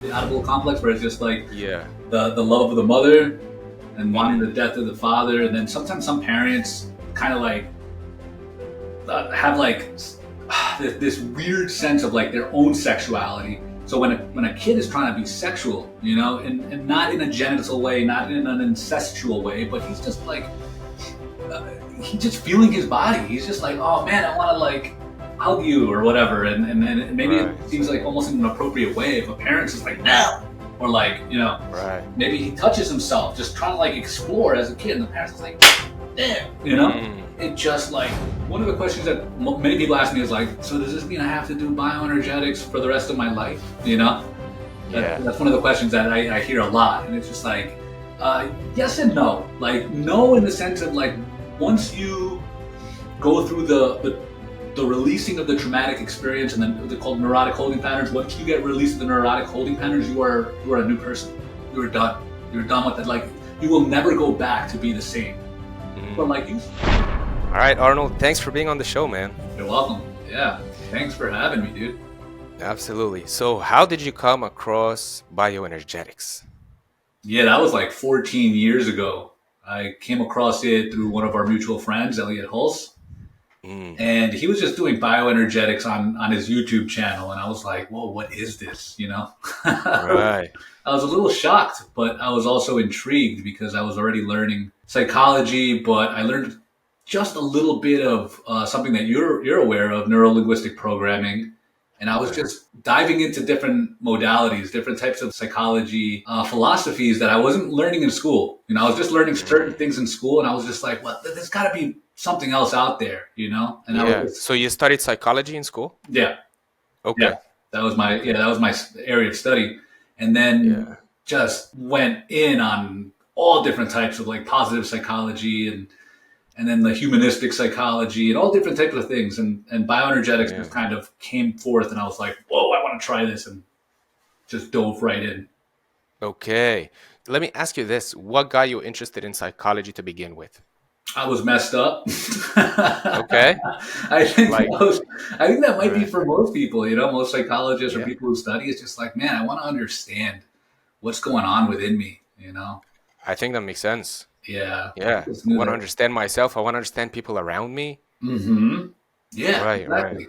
the Oedipus Complex, where it's just like Yeah. the love of the mother and wanting Hmm. the death of the father, and then sometimes some parents kind of like have like this weird sense of like their own sexuality. So when a kid is trying to be sexual, and not in a genital way, not in an incestual way, but he's just like he's just feeling his body. He's just like, oh man, I want to like hug you or whatever, and maybe it Right. seems like almost in an appropriate way if a parent's is like no, or like Right. maybe he touches himself just trying to like explore as a kid, and the parents is like, damn, Mm. it just like one of the questions that many people ask me is like, so does this mean I have to do bioenergetics for the rest of my life? Yeah. That's one of the questions that I hear a lot, and it's just like, yes and no. Like no, in the sense of like once you go through the releasing of the traumatic experience, and then they're called neurotic holding patterns. Once you get released of the neurotic holding patterns, you are a new person. You are done. You're done with it. Like you will never go back to be the same. But Mm. like you, All right, Arnold, thanks for being on the show, man. you're welcome. Yeah, thanks for having me, dude. Absolutely. So, how did you come across bioenergetics? Yeah, that was like 14 years ago. I came across it through one of our mutual friends, Elliot Hulse, Mm. and he was just doing bioenergetics on his YouTube channel, and I was like, "Whoa, what is this?" Right. I was a little shocked, but I was also intrigued because I was already learning psychology, but I learned just a little bit of something that you're aware of, neuro linguistic programming. And I was Okay. just diving into different modalities, different types of psychology philosophies that I wasn't learning in school. I was just learning certain Mm. things in school, and I was just like, "Well, there's got to be something else out there." And I was Yeah. just, So, you studied psychology in school? yeah, yeah, Okay. yeah, Okay. that was my area of study, and then Yeah. just went in on all different types of like positive psychology and then the humanistic psychology and all different types of things, and bioenergetics just Yeah. kind of came forth, and I was like, whoa, I want to try this, and just dove right in. Okay. Let me ask you this. What got you interested in psychology to begin with? I was messed up. Okay. I think Like, I think that might be right. for most people. Most psychologists or Yeah. people who study. It's just like, man, I want to understand what's going on within me. I think that makes sense. Yeah, I Yeah. just I knew want to that. understand myself. I want to understand people around me. Mm-hmm. Yeah, Right. Right. exactly.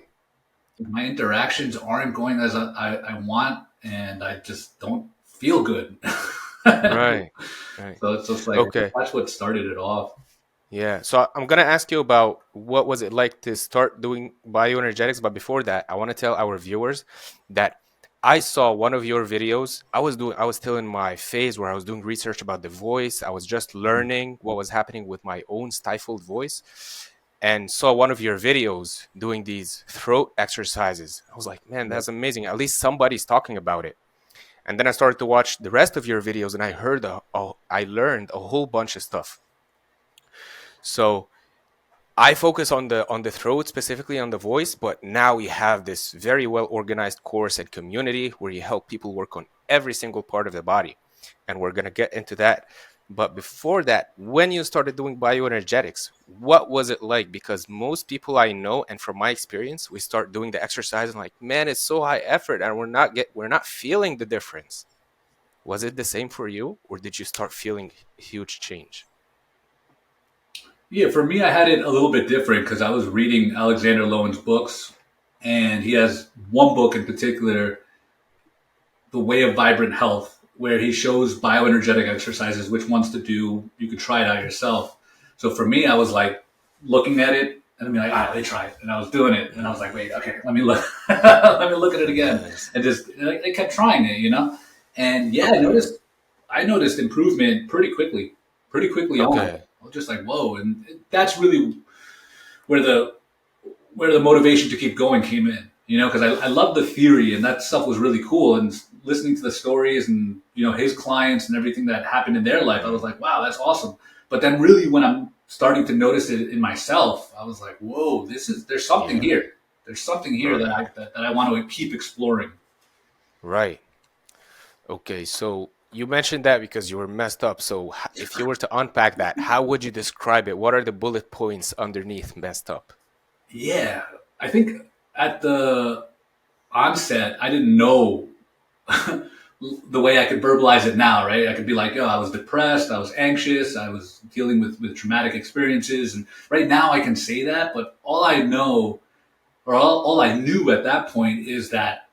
My interactions aren't going as I want, and I just don't feel good. Right. Right. So it's just like Okay. that's what started it off. Yeah. So I'm gonna ask you about what was it like to start doing bioenergetics, but before that, I want to tell our viewers that I saw one of your videos. I was still in my phase where I was doing research about the voice. I was just learning what was happening with my own stifled voice and saw one of your videos doing these throat exercises. I was like, man, Yep. that's amazing. At least somebody's talking about it. And then I started to watch the rest of your videos and I learned a whole bunch of stuff. So I focus on the throat, specifically on the voice, but now we have this very well organized course and community where you help people work on every single part of the body. And we're going to get into that. But before that, when you started doing bioenergetics, what was it like? Because most people I know, and from my experience, we start doing the exercise and like, man, it's so high effort and we're not feeling the difference. Was it the same for you, or did you start feeling huge change? Yeah, for me, I had it a little bit different because I was reading Alexander Lowen's books, and he has one book in particular, The Way of Vibrant Health, where he shows bioenergetic exercises, which ones to do. You could try it out yourself. So for me, I was like looking at it and I'm like, let me try it. And I was doing it, and I was like, wait, okay, let me look, let me look at it again, Nice. and I kept trying it. And yeah, Okay. I noticed improvement pretty quickly on. Okay. I was just like, whoa, and that's really where the motivation to keep going came in. Because I love the theory, and that stuff was really cool. And listening to the stories and his clients and everything that happened in their life, I was Mm. like, wow, that's awesome. But then really, when I'm starting to notice it in myself, I was like, whoa, there's something Yeah. here. There's something here that Right. I want to keep exploring. Right. Okay. So you mentioned that because you were messed up. So if you were to unpack that, how would you describe it? What are the bullet points underneath messed up? Yeah, I think at the onset, I didn't know the way I could verbalize it now, right? I could be like, "Oh, I was depressed, I was anxious, I was dealing with traumatic experiences," and right now I can say that. But all I know, or all I knew at that point, is that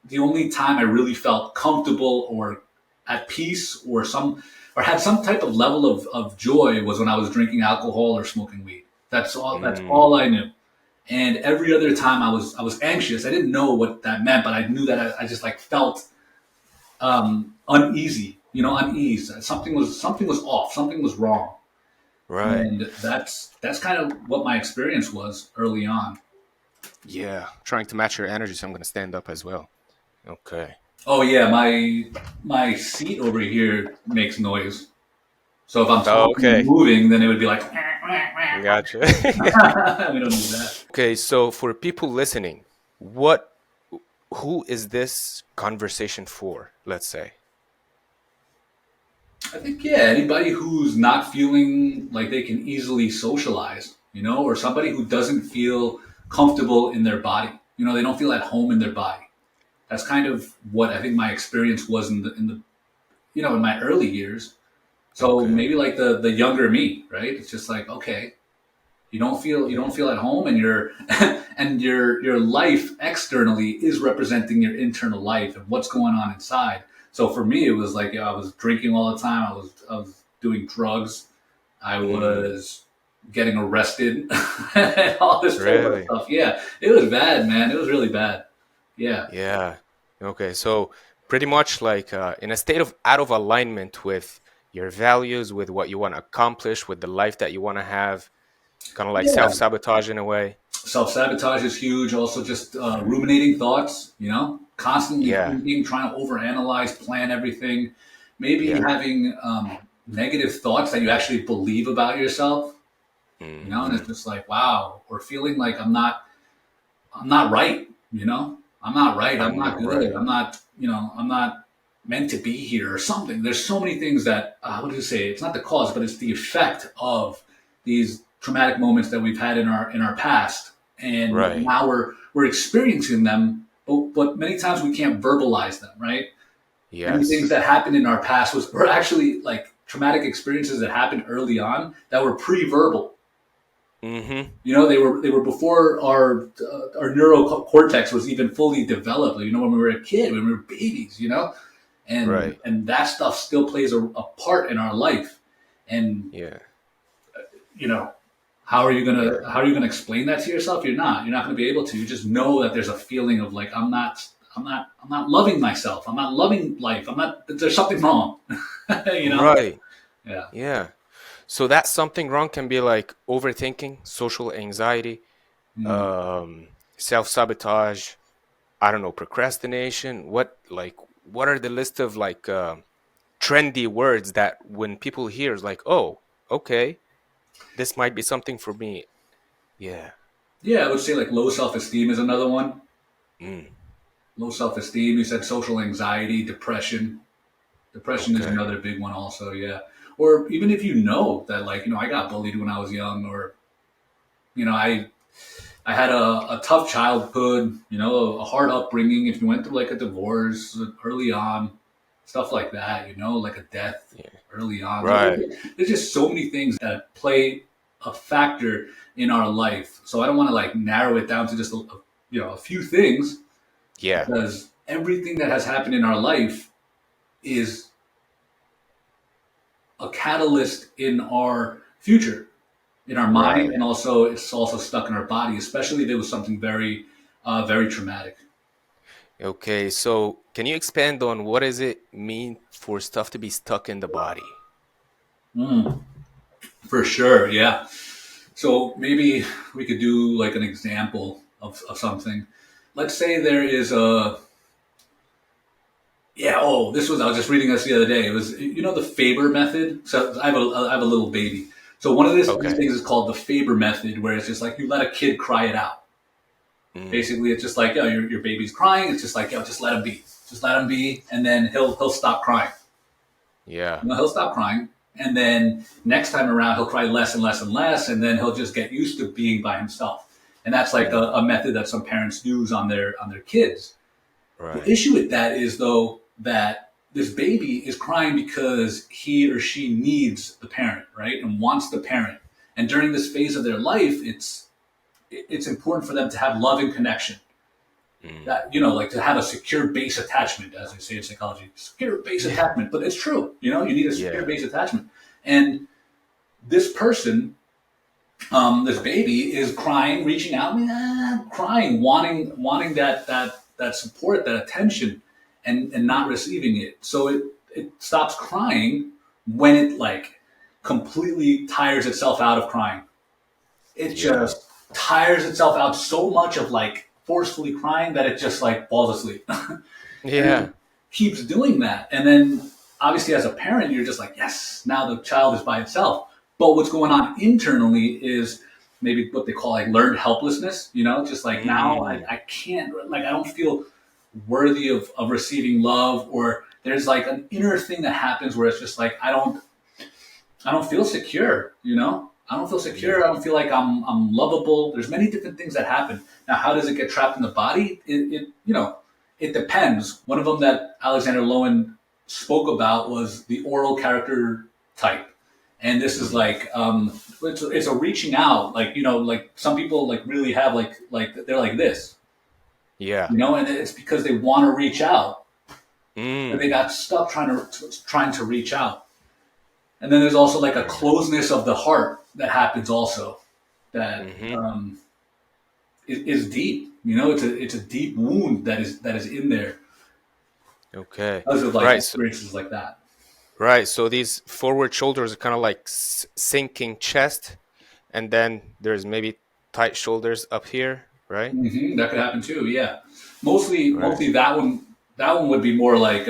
the only time I really felt comfortable or at peace or had some type of level of joy was when I was drinking alcohol or smoking weed. That's all I knew. And every other time I was anxious. I didn't know what that meant, but I knew that I just like felt uneasy, unease. Something was off, something was wrong. Right. And that's kind of what my experience was early on. Yeah. Trying to match your energy, so I'm gonna stand up as well. Okay. Oh yeah, my seat over here makes noise. So if I'm Oh, talking and okay. moving, then it would be like Gotcha. we don't need that. Okay, so for people listening, what who is this conversation for, let's say? I think yeah, anybody who's not feeling like they can easily socialize, or somebody who doesn't feel comfortable in their body. They don't feel at home in their body. That's kind of what I think my experience was in the in my early years. So Okay. maybe like the younger me, right? It's just like, okay, you Yeah. don't feel at home, and and your life externally is representing your internal life and what's going on inside. So for me, it was like, I was drinking all the time. I was doing drugs. I Mm, was getting arrested, and all this type of really? stuff. Yeah, it was bad, man. It was really bad. Yeah. Yeah. Okay, so pretty much like in a state of out of alignment with your values, with what you want to accomplish, with the life that you want to have, kind of like Yeah. self-sabotage in a way. Self sabotage is huge. Also, just Hmm. ruminating thoughts. Constantly Yeah. thinking, trying to overanalyze, plan everything. Maybe Yeah. having negative thoughts that you actually believe about yourself. And Hmm. it's just like, wow, or feeling like I'm not right. I'm not right. I'm I'm not not good. right. I'm not meant to be here or something. There's so many things that, what do you say? It's not the cause, but it's the effect of these traumatic moments that we've had in our past, and Right. now we're experiencing them, but many times we can't verbalize them. Right? Many things Yes. that happened in our past were actually like traumatic experiences that happened early on that were pre-verbal. Hmm. They were before our neurocortex was even fully developed. When we were a kid, when we were babies. And Right. and that stuff still plays a part in our life. And Yeah. you know, Yeah. how are you gonna explain that to yourself? You're not gonna be able to. You just know that there's a feeling of like, I'm not loving myself. I'm not loving life. There's something wrong. you know? Right. Yeah. Yeah. So that something wrong can be like overthinking, social anxiety, Mm. self-sabotage, I don't know, procrastination. What are the list of like trendy words that when people hear is like, oh, okay, this might be something for me. Yeah. Yeah, I would say like low self esteem is another one. Mm, Low self esteem. You said social anxiety, depression. Depression is okay. another big one, also. Yeah. Or even if you know that, like, I got bullied when I was young, or I had a tough childhood, a hard upbringing. If you went through like a divorce early on, stuff like that, like a death Yeah. early on. Right. There's just so many things that play a factor in our life. So I don't want to like narrow it down to just a few things, Yeah. because everything that has happened in our life is a catalyst in our future, in our mind, Right. and also it's also stuck in our body, especially if it was something very, very traumatic. Okay. So can you expand on what does it mean for stuff to be stuck in the body? Mm, for sure, yeah. So maybe we could do like an example of something. Let's say there is a yeah. Oh, I was just reading this the other day. It was the Faber method. So I have a little baby. So one of these Okay. things is called the Faber method, where it's just like you let a kid cry it out. Mm, Basically, it's just like, your baby's crying. It's just like, just let him be. Just let him be, and then he'll stop crying. yeah. He'll stop crying, and then next time around he'll cry less and less and less, and then he'll just get used to being by himself. And that's like Mm, a method that some parents use on their kids. The right. issue with that is though that this baby is crying because he or she needs the parent, right, and wants the parent. And during this phase of their life, it's important for them to have love and connection. Mm. That, like to have a secure base attachment, as they say in psychology, secure base Yeah. attachment. But it's true. You need a secure Yeah. base attachment. And this person, this baby, is crying, reaching out, crying, wanting that support, that attention, and not receiving it. So it stops crying when it like completely tires itself out of crying. It Yeah. just tires itself out so much of like forcefully crying that it just like falls asleep. And Yeah. it keeps doing that. And then obviously as a parent, you're just like, yes, now the child is by itself. But what's going on internally is maybe what they call like learned helplessness, just like now Mm. I can't, like, I don't feel worthy of receiving love, or there's like an inner thing that happens where it's just like, I don't feel secure, I don't feel secure. Yeah. I don't feel like I'm lovable. There's many different things that happen. Now, how does it get trapped in the body? It depends. One of them that Alexander Lowen spoke about was the oral character type. And this is Mm. like it's a reaching out, like like some people like really have like they're like this, Yeah. and it's because they want to reach out and Mm. they got stuck trying to reach out. And then there's also like a Yeah. closeness of the heart that happens also, that Mm-hmm. is deep. It's a deep wound that is in there Okay. because of like Right. So, experiences like that. right. So these forward shoulders are kind of like sinking chest, and then there's maybe tight shoulders up here, right? That could happen too. Yeah, mostly Right. mostly that one. That one would be more like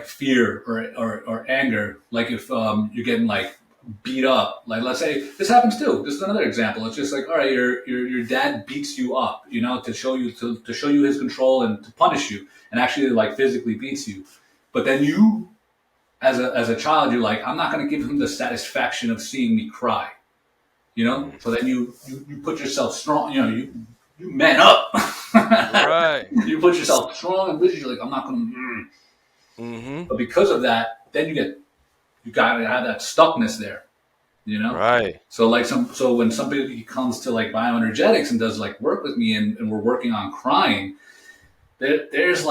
fear or anger. Like if you're getting like beat up. Like let's say this happens too. This is another example. It's just like, all right, your dad beats you up, to show you to show you his control and to punish you, and actually like physically beats you. But then you, as a child, you're like, I'm not going to give him the satisfaction of seeing me cry. Mm. So then you put yourself strong. You man up. Right. You put yourself strong and rigid. You're like, I'm not going to. Mm-hmm. But because of that, then you got to have that stuckness there. You know. Right. So when somebody comes to like bioenergetics and does like work with me, and we're working on crying, there's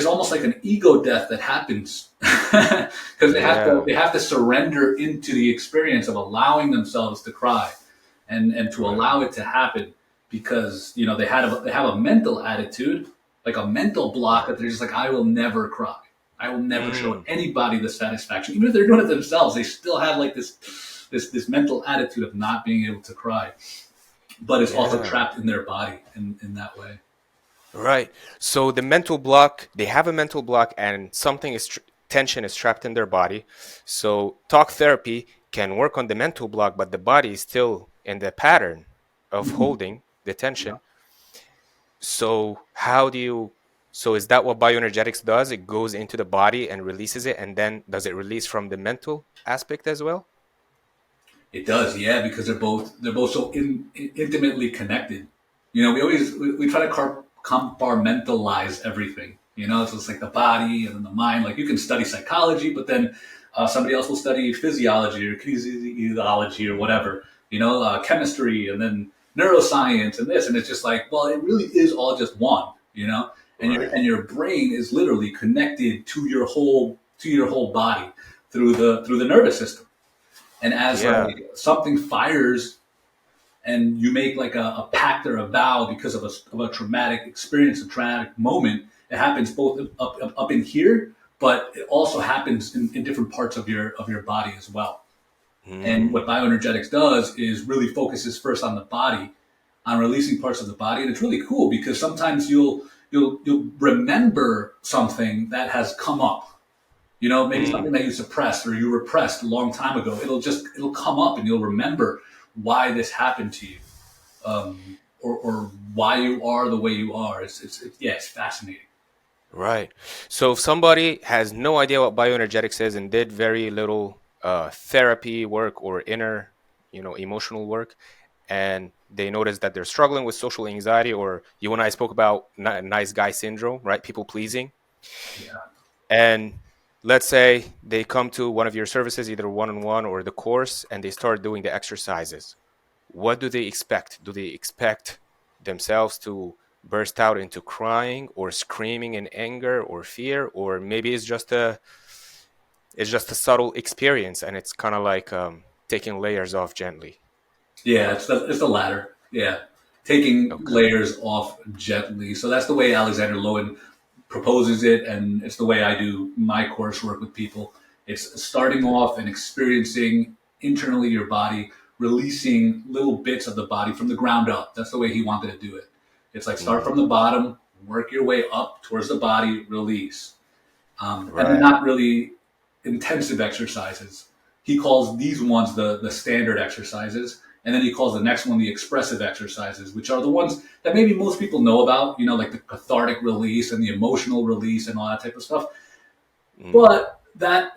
almost like an ego death that happens because Yeah. they have to surrender into the experience of allowing themselves to cry, and to Right. allow it to happen, because they have a mental attitude, like a mental block, that they're just like, I will never cry. I will never show Mm. anybody the satisfaction. Even if they're doing it themselves, they still have like this mental attitude of not being able to cry. But it's also Yeah. trapped in their body in that way. Right. So the mental block, they have a mental block and something is tension is trapped in their body. So talk therapy can work on the mental block, but the body is still in the pattern of Mhm. holding the Yeah. tension. So how do you, so is that what bioenergetics does? It goes into the body and releases it, and then does it release from the mental aspect as well? It does, yeah, because they're both so intimately connected. We try to compartmentalize everything. So it's like the body and then the mind. Like you can study psychology, but then somebody else will study physiology or kinesiology or whatever. Chemistry, and then neuroscience and this, and it's just like, well, it really is all just one. And your Right. and your brain is literally connected to your whole body through the nervous system. And as Yeah. like something fires and you make like a pact or a vow because of a traumatic experience, a traumatic moment, it happens both up in here, but it also happens in different parts of your body as well. And Mm. what bioenergetics does is really focuses first on the body, on releasing parts of the body. And it's really cool because sometimes you'll remember something that has come up, maybe Mm. something that you suppressed or you repressed a long time ago. It'll come up and you'll remember why this happened to you, or why you are the way you are. It's fascinating. Right. So if somebody has no idea what bioenergetics is and did very little therapy work or inner, emotional work, and they notice that they're struggling with social anxiety, or you and I spoke about nice guy syndrome, right? People pleasing. Yeah. And let's say they come to one of your services, either one-on-one or the course, and they start doing the exercises. What do they expect? Do they expect themselves to burst out into crying or screaming in anger or fear, or maybe it's just a subtle experience and it's kind of like taking layers off gently? Yeah, it's the latter. Yeah, taking Okay. layers off gently. So that's the way Alexander Lowen proposes it, and it's the way I do my coursework with people. It's starting Okay. off and experiencing internally your body, releasing little bits of the body from the ground up. That's the way he wanted to do it. It's like start from Mm, the bottom, work your way up towards the body, release. And they're right. not really intensive exercises. He calls these ones the standard exercises, and then he calls the next one the expressive exercises, which are the ones that maybe most people know about, like the cathartic release and the emotional release and all that type of stuff. Mm, But that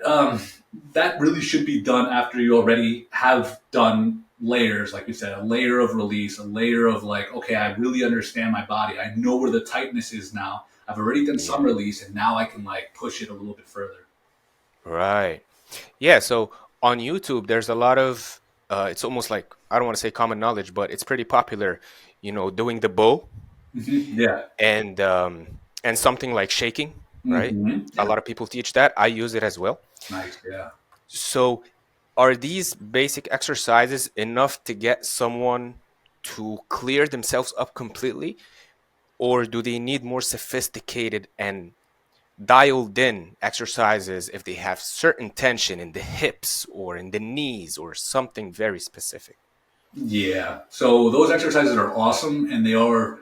really should be done after you already have done layers, like you said, a layer of release, a layer of like, okay, I really understand my body. I know where the tightness is now. I've already done some yeah. release, and now I can like push it a little bit further. Right. Yeah. So on YouTube, there's a lot of, it's almost like, I don't want to say common knowledge, but it's pretty popular, doing the bow Yeah. and something like shaking, right? A Yeah. lot of people teach that. I use it as well. Nice. Yeah. So are these basic exercises enough to get someone to clear themselves up completely, or do they need more sophisticated and dialed in exercises if they have certain tension in the hips or in the knees or something very specific? Yeah. So those exercises are awesome, and they are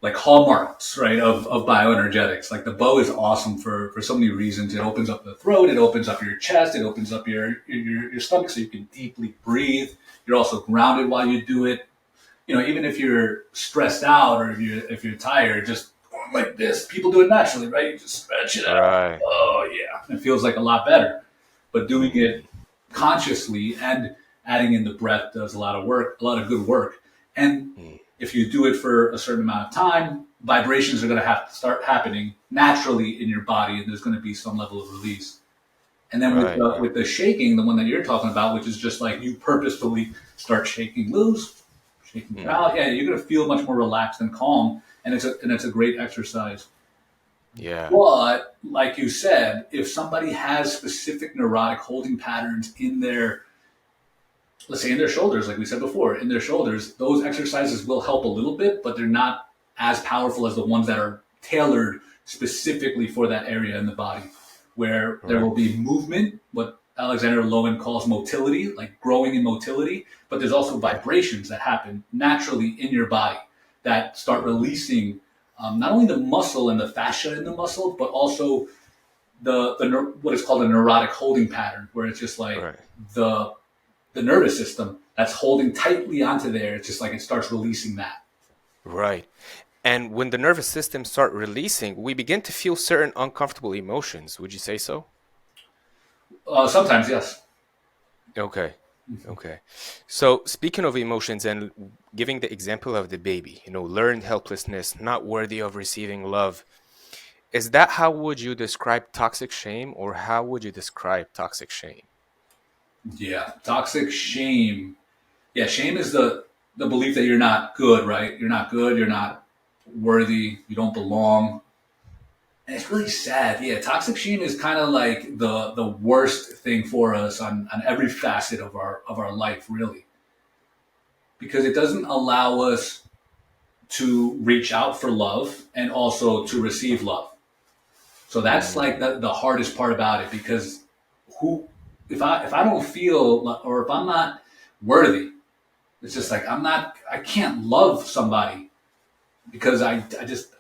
like hallmarks, right, of bioenergetics. Like the bow is awesome for so many reasons. It opens up the throat, it opens up your chest, it opens up your stomach so you can deeply breathe. You're also grounded while you do it. Even if you're stressed out or if you're tired, just going like this, people do it naturally, right? You just stretch it out. Right. Oh yeah, it feels like a lot better. But doing Mm, it consciously and adding in the breath does a lot of work, a lot of good work. And mm, if you do it for a certain amount of time, vibrations are going to have to start happening naturally in your body, and there's going to be some level of release. And then with right. the, with the shaking, the one that you're talking about, which is just like you purposefully start shaking loose, shaking it Mm, out. Yeah, you're going to feel much more relaxed and calm, and it's a great exercise. yeah. But like you said, if somebody has specific neurotic holding patterns in their, let's say in their shoulders, like we said before, in their shoulders, those exercises will help a little bit, but they're not as powerful as the ones that are tailored specifically for that area in the body, where there Right. will be movement, what Alexander Lowen calls motility, like growing in motility, but there's also Yeah. vibrations that happen naturally in your body that start Mm, releasing not only the muscle and the fascia in the muscle, but also the what is called a neurotic holding pattern, where it's just like right. the the nervous system that's holding tightly onto there. It's just like it starts releasing that. Right. And when the nervous system start releasing, we begin to feel certain uncomfortable emotions. Would you say so? Sometimes, yes. Okay. Okay. So speaking of emotions and giving the example of the baby, learned helplessness, not worthy of receiving love, is that how would you describe toxic shame, or how would you describe toxic shame? Yeah, toxic shame. Yeah, shame is the belief that you're not good, right? You're not good. You're not worthy. You don't belong. And it's really sad. Yeah, toxic shame is kind of like the worst thing for us on every facet of our life, really, because it doesn't allow us to reach out for love and also to receive love. So that's like Mm, the hardest part about it, because who if I don't feel, or if I'm not worthy, it's just yeah. like I can't love somebody, because I just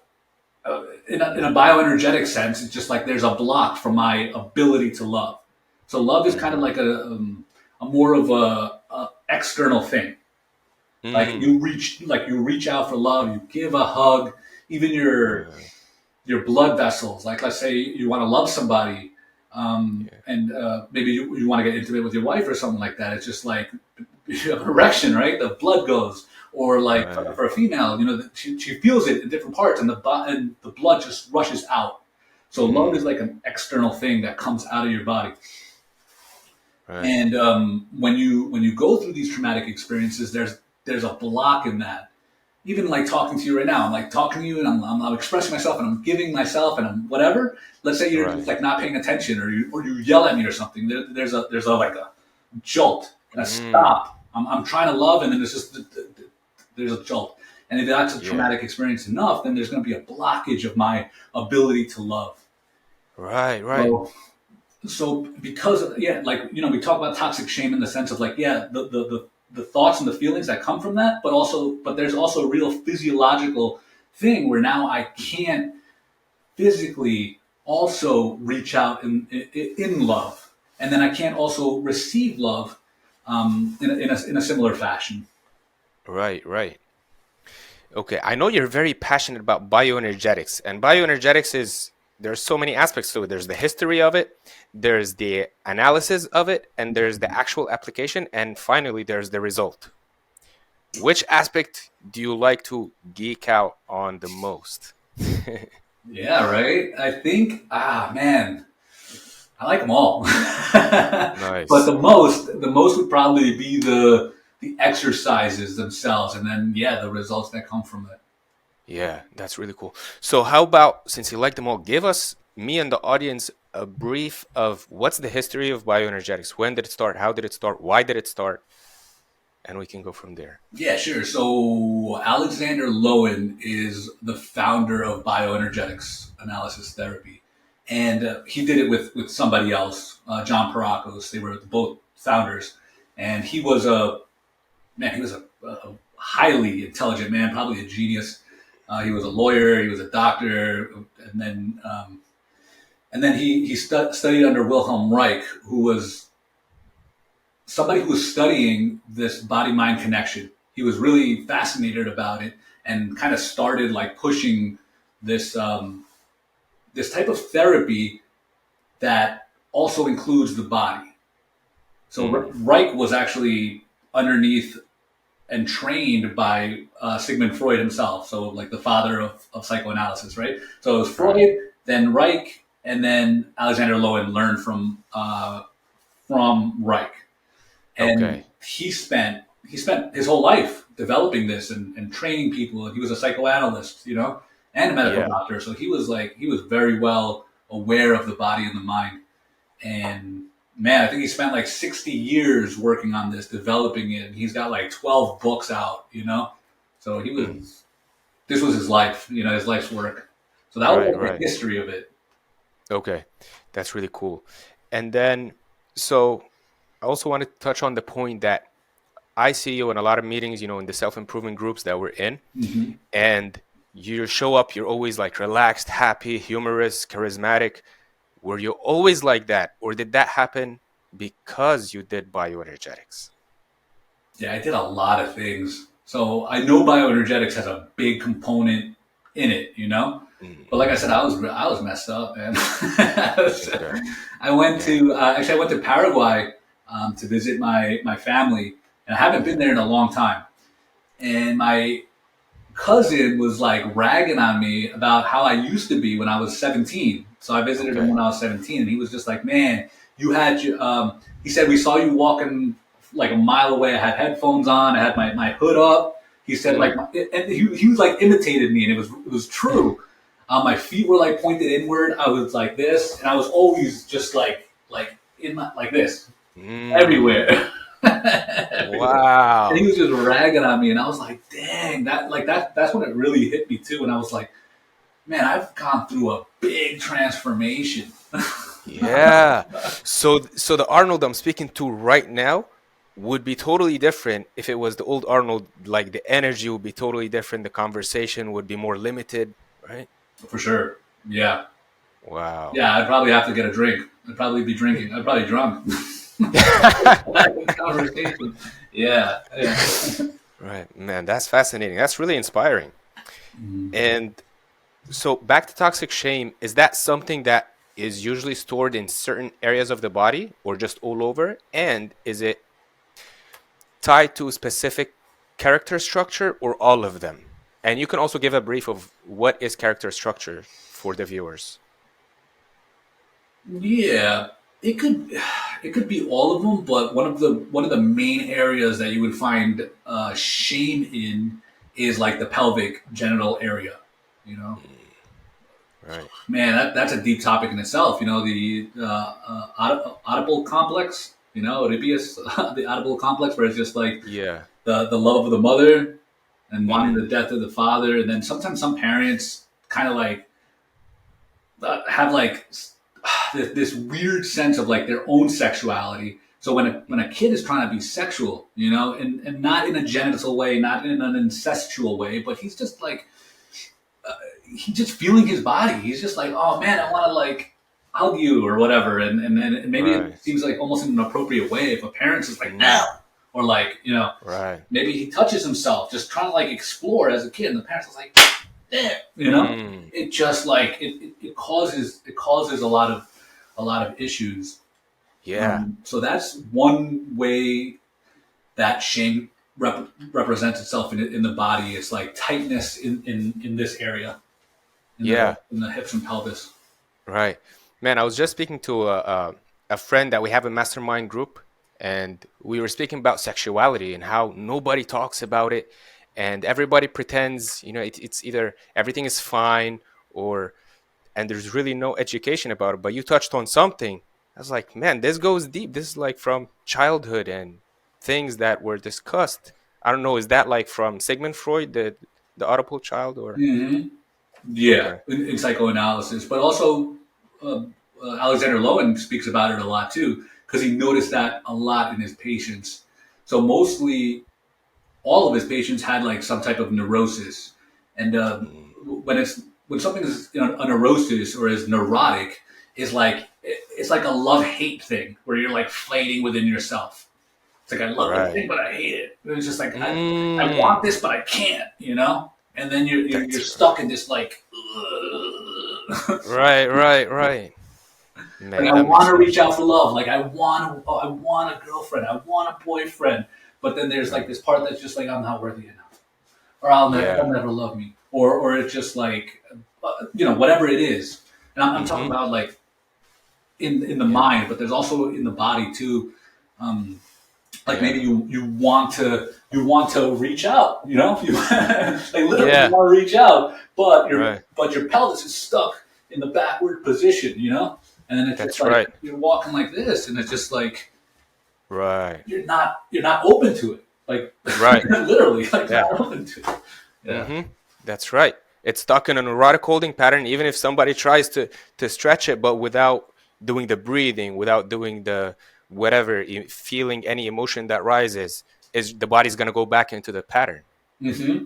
in a bioenergetic sense, it's just like there's a block from my ability to love. So love is kind of Mm, like a more of a external thing. Like mm, you reach out for love, you give a hug, even right. your blood vessels. Like let's say you want to love somebody, Yeah. and maybe you want to get intimate with your wife or something like that. It's just like you have an erection, right? The blood goes, or like Right. for a female, she feels it in different parts, and and the blood just rushes out. So love is like an external thing that comes out of your body. Right. And when you go through these traumatic experiences, there's a block in that. Even like talking to you right now, I'm like talking to you and I'm expressing myself and I'm giving myself and I'm whatever. Let's say you're just Right. like not paying attention or you yell at me or something. There's a like a jolt and a Mm. stop. I'm trying to love and then there's a jolt. And if that's a Yeah. traumatic experience enough, then there's going to be a blockage of my ability to love. Right. Right. So because yeah, like we talk about toxic shame in the sense of like yeah, the thoughts and the feelings that come from that, but there's also a real physiological thing where now I can't physically also reach out in love, and then I can't also receive love in a similar fashion. Right. Right. Okay, I know you're very passionate about bioenergetics, and bioenergetics is there's so many aspects to it. There's the history of it, there's the analysis of it, and there's the actual application, and finally there's the result. Which aspect do you like to geek out on the most? Yeah, right. I think man, I like them all, but Nice. the most would probably be the exercises themselves, and then yeah, the results that come from it. Yeah, that's really cool. So how about, since you like them all, give us, me and the audience, a brief of what's the history of bioenergetics? When did it start? How did it start? Why did it start? And we can go from there. Yeah, sure. So Alexander Lowen is the founder of bioenergetics analysis therapy, and he did it with somebody else, John Parakos. They were both founders, and he was a man. He was a highly intelligent man, probably a genius. He was a lawyer. He was a doctor, and then he studied under Wilhelm Reich, who was somebody who was studying this body mind connection. He was really fascinated about it and kind of started like pushing this this type of therapy that also includes the body. So Mm, Reich was actually underneath and trained by Sigmund Freud himself. So like the father of psychoanalysis, right? So it was right. Freud, then Reich, and then Alexander Lowen learned from Reich. And Okay. he spent his whole life developing this and training people. And he was a psychoanalyst, and a medical Yeah. doctor. So he was very well aware of the body and the mind. And man, I think he spent like 60 years working on this, developing it. And he's got like 12 books out. So Mm, this was his life, his life's work. So that was right. like Right. the history of it. Okay. That's really cool. And then, so I also wanted to touch on the point that I see you in a lot of meetings, in the self-improvement groups that we're in, Hmm. and you show up, you're always like relaxed, happy, humorous, charismatic. Were you always like that, or did that happen because you did bioenergetics? Yeah, I did a lot of things. So I know bioenergetics has a big component in it. Mm, But like I said, mhm. I was messed up, man. Okay. I went Yeah. to actually I went to Paraguay to visit my family, and I haven't been Mhm. there in a long time. And my cousin was like ragging on me about how I used to be when I was 17. So I visited him Okay. when I was 17, and he was just like, "Man, you had your." He said we saw you walking like a mile away. I had headphones on. I had my hood up. He said like, Mm. and he was like imitated me, and it was true. My feet were like pointed inward. I was like this, and I was always just like in my like this Mm. everywhere. Everywhere. And he Wow. was just ragging on me, and I was like, "Dang, that's when it really hit me too." And I was like, "Man, I've gone through a big transformation." Yeah. So the Arnold I'm speaking to right now would be totally different if it was the old Arnold. Like the energy would be totally different. The conversation would be more limited, right? For sure. Yeah, Wow. yeah. I'd probably have to get a drink. I'd probably be drinking. I'd probably drunk. Conversation. Yeah, yeah. Right, man, that's fascinating. That's really inspiring. Mm. And so back to toxic shame, is that something that is usually stored in certain areas of the body or just all over? And is it tied to a specific character structure or all of them? And you can also give a brief of what is character structure for the viewers. Yeah, it could it could be all of them, but one of the main areas that you would find shame in is like the pelvic genital area. You know, Right. man, that's a deep topic in itself. You know, the Oedipal complex. You know, Oedipus, the Oedipal complex, where it's just like Yeah. the love of the mother and wanting the Mm. death of the father, and then sometimes some parents kind of like have like this weird sense of like their own sexuality. So when a kid is trying to be sexual, you know, and not in a genital way, not in an incestual way, but he's just like he's just feeling his body. He's just like, oh man, I want to like hug you or whatever, and maybe it Right. seems like almost in an appropriate way if a parent's just like Mm. no, or like Right. maybe he touches himself, just trying to like explore as a kid, and the parents is like, there, Mm. it just like it causes a lot of issues. Yeah. So that's one way that shame represents itself in the body. It's like tightness in this area, in the Yeah. in the hips and pelvis. Right. Man, I was just speaking to a friend that we have a mastermind group, and we were speaking about sexuality and how nobody talks about it, and everybody pretends, it's either everything is fine or and there's really no education about it. But you touched on something. I was like, man, this goes deep. This is like from childhood and things that were discussed. I don't know, is that like from Sigmund Freud, the audible child, or Hmm. Yeah, okay. in psychoanalysis, but also Alexander Lowen speaks about it a lot too, because he noticed that a lot in his patients. So mostly all of his patients had like some type of neurosis, and Mm. when something is a neurosis or is neurotic, is like it's like a love hate thing where you're like fighting within yourself. It's like I love Right. everything, but I hate it. And it's just like I want Mm. this, but I can't, and then you're That's stuck in this like. right, right, right. Like Man, I that makes want to so much reach out sense. for love. Like I want a girlfriend. I want a boyfriend. But then there's like Right. this part that's just like I'm not worthy enough, or they'll Yeah. never love me, or it's just like whatever it is. And I'm talking Mm-hmm. about like in the Yeah. mind, but there's also in the body too. Um, like maybe Yeah. you want to reach out, you like literally you Yeah. want to reach out, but your Right. but your pelvis is stuck in the backward position, and then it's just That's like right. you're walking like this, and it's just like Right. you're not open to it, like Right. literally like Yeah. not open to it. Yeah. Mm-hmm. That's right. It's stuck in a neurotic holding pattern, even if somebody tries to stretch it, but without doing the breathing, without doing the whatever, feeling any emotion that rises, is the body's gonna go back into the pattern. Hmm.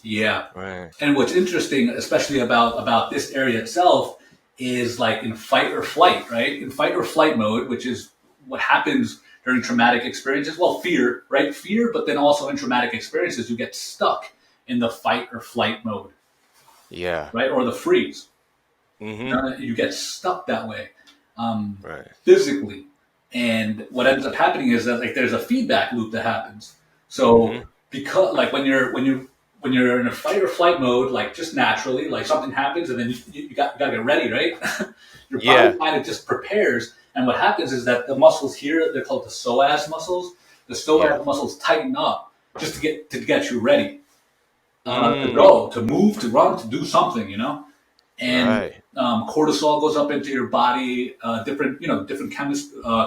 Yeah. Right. And what's interesting, especially about this area itself, is like in fight or flight, right? In fight or flight mode, which is what happens during traumatic experiences. Well, fear, right? Fear, but then also in traumatic experiences, you get stuck in the fight or flight mode, Yeah. right? Or the freeze. Mm-hmm. You get stuck that way, Right. physically. And what ends up happening is that like there's a feedback loop that happens. So Mm-hmm. because like when you're in a fight or flight mode, like just naturally, like something happens, and then you got to get ready, right? Your body Yeah. kind of just prepares, and what happens is that the muscles here, they're called the psoas muscles. The Yeah. psoas muscles tighten up just to get you ready to Mm. go, to move, to run, to do something, and Right. cortisol goes up into your body, different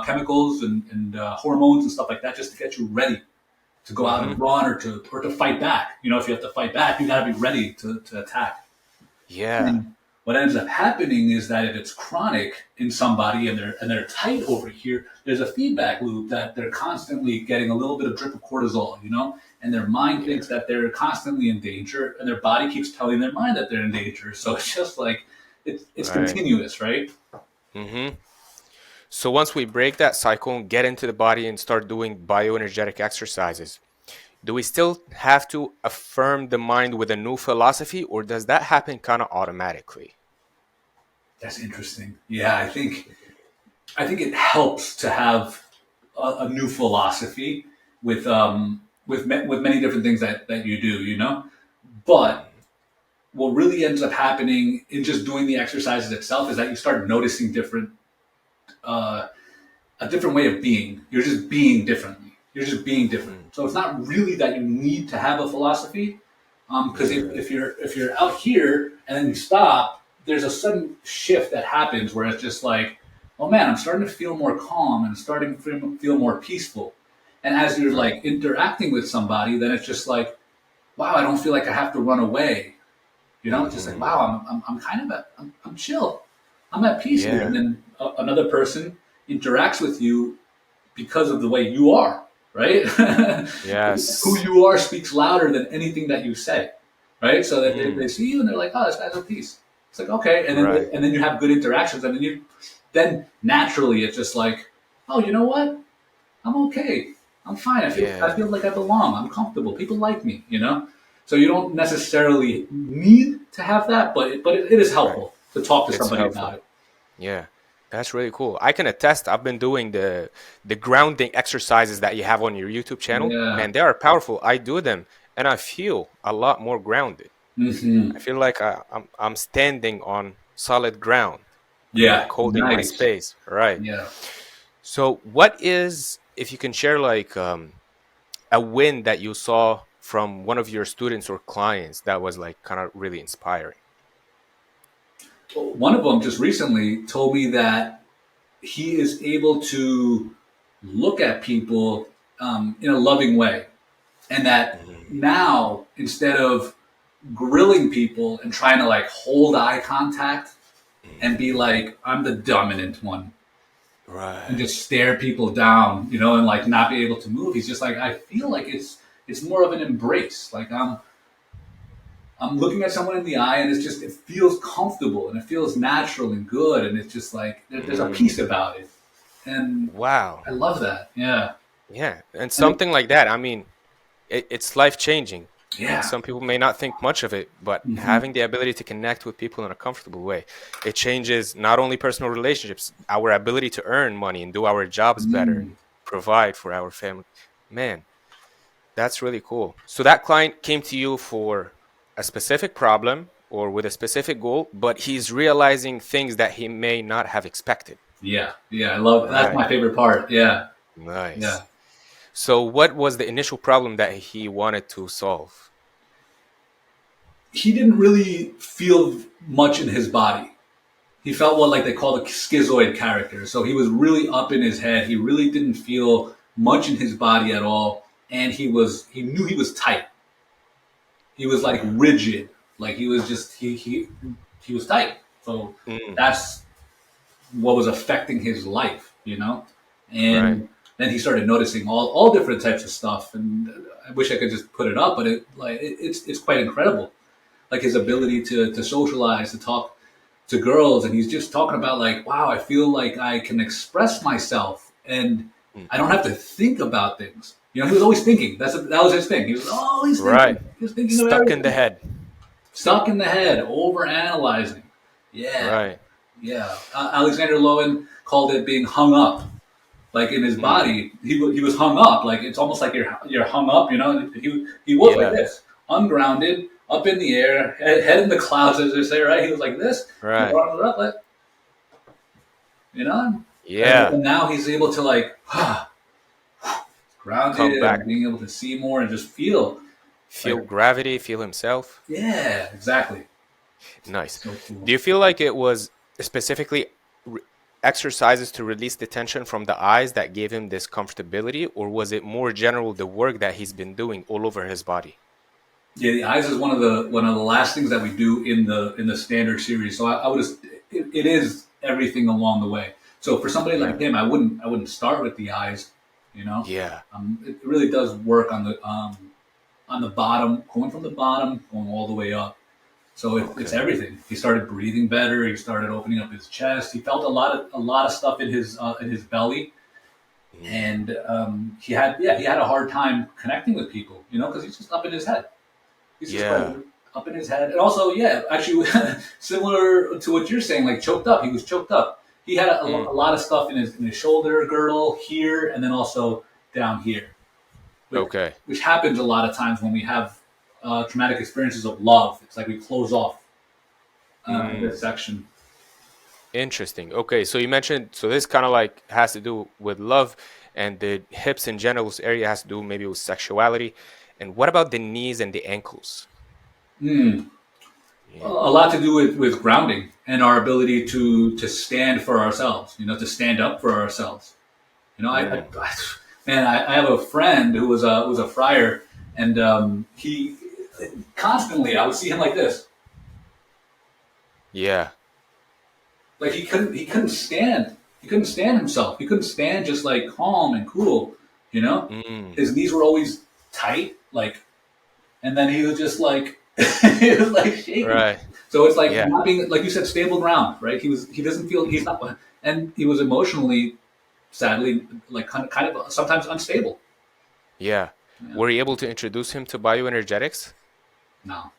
chemicals and hormones and stuff like that, just to get you ready to go out Mm-hmm. and run or to fight back. If you have to fight back, you got to be ready to attack. Yeah. And what ends up happening is that if it's chronic in somebody and they're tight over here, there's a feedback loop that they're constantly getting a little bit of drip of cortisol, and their mind Yeah. thinks that they're constantly in danger, and their body keeps telling their mind that they're in danger. So it's just like it's Right. continuous, right? Mm-hmm. So once we break that cycle and get into the body and start doing bioenergetic exercises, do we still have to affirm the mind with a new philosophy, or does that happen kind of automatically? That's interesting. Yeah, I think it helps to have a new philosophy with many different things that you do, But Mm. what really ends up happening in just doing the exercises itself is that you start noticing different. uh, a different way of being. You're just being differently. You're just being different. Mm. So it's not really that you need to have a philosophy, because Yeah. if you're out here and then you stop, there's a sudden shift that happens where it's just like, oh man, I'm starting to feel more calm and starting to feel more peaceful. And as you're Right. like interacting with somebody, then it's just like, wow, I don't feel like I have to run away. You know, it's just like, Hmm. wow, I'm kind of I'm chill. I'm at peace here. And Yeah. then another person interacts with you because of the way you are, right? Who Yes. you are speaks louder than anything that you say, right? So that they Mm. see you and they're like, oh, this guy's at peace. It's like, okay. Right. And then you have good interactions. And then naturally it's just like, oh, you know what? I'm okay. I'm fine. I Yeah. feel like I belong. I'm comfortable. People like me, you know? So you don't necessarily need to have that, but it is Right. helpful to talk to It's somebody about helpful. it. Yeah. That's really cool. I can attest. I've been doing the grounding exercises that you have on your YouTube channel. Yeah. Man, they are powerful. I do them and I feel a lot more grounded. Hmm. I feel like I'm standing on solid ground. I'm Yeah. like holding my Nice. space. Right. Yeah. So what is, if you can share like a win that you saw from one of your students or clients that was like kind of really inspiring? One of them just recently told me that he is able to look at people in a loving way, and that Mhm. now instead of grilling people and trying to like hold eye contact and be Mhm. like I'm the dominant one and Right. just stare people down, you know, and like not be able to move. He's just like I feel like it's more of an embrace. Like I'm looking at someone in the eye and it's just it feels comfortable and it feels natural and good and it's just like there's a peace Mm. about it. And Wow. I love that. Yeah. Yeah. And And it, something like that, I mean, it's life changing. And yeah. some people may not think much of it, but Hmm. having the ability to connect with people in a comfortable way, it changes not only personal relationships, our ability to earn money and do our jobs better Mm. and provide for our family. Man, that's really cool. So that client came to you for a specific problem or with a specific goal, but he's realizing things that he may not have expected. Yeah. Yeah. I love that's Right. my favorite part. Yeah. Yeah. Nice. So what was the initial problem that he wanted to solve? He didn't really feel much in his body. He felt what like they call the schizoid character. So he was really up in his head. He really didn't feel much in his body at all. And he knew he was tight. He was like Right. rigid. Like he was just he was tight. So Mm, that's what was affecting his life, you know? right. And then he started noticing all different types of stuff. And I wish I could just put it up, but it's quite incredible. Like his Yeah. ability to socialize, to talk to girls, and he's just talking about like, wow, I feel like I can express myself, and I don't have Hmm. to think about things. You know, he was always thinking. That was his thing. He was always thinking. Right. He was thinking of Stuck in the everything. head. Stuck in the head, over analyzing. Yeah, Right. yeah. Alexander Lowen called it being hung up. Like in his Mm, body, he was hung up. Like it's almost like you're hung up. You know, he was like yeah. this, ungrounded, up in the air, head in the clouds, as they say. Right? He was like this, and his Right. arms were up, like, you know. Yeah. And now he's able to like grounded Come back. and being able to see more and just feel Feel like, gravity, feel himself. yeah, exactly. Nice. So Do cool. you feel like it was specifically re- exercises to release the tension from the eyes that gave him this comfortability, or was it more general the work that he's been doing all over his body? Yeah, the eyes is one of the last things that we do in the standard series. So I would just it is everything along the way. So for somebody like Yeah. him, I wouldn't start with the eyes. You know, Yeah. it really does work on the bottom, going from the bottom, going all the way up. So it's Okay. everything. He started breathing better. He started opening up his chest. He felt a lot of stuff in his belly, Mm, and he had a hard time connecting with people. You know, because he's just up in his head. He's just like yeah. up in his head. And also, yeah, actually, similar to what you're saying, like choked up. He was choked up. He had Mm, a lot of stuff in his shoulder girdle here, and then also down here, okay. which happens a lot of times when we have traumatic experiences of love. It's like we close off this Mm, section. Interesting. Okay, so you mentioned, so this kind of like has to do with love, and the hips and genitals area has to do maybe with sexuality. And what about the knees and the ankles? Hmm. A Yeah. lot to do with grounding and our ability to stand for ourselves. To stand up for ourselves. Mm. Man, I have a friend who was a friar, and he constantly I would see him like this, Yeah. like he couldn't stand himself. He couldn't stand just like calm and cool. You know, Mm. his knees were always tight, like, and then he was just like he was like shaking. Right. So it's like Yeah. not being, like you said, stable ground, right? He doesn't feel, he's Hmm. not, and he was emotionally, sadly, like kind of sometimes unstable. Yeah. Yeah. Were you able to introduce him to bioenergetics? No.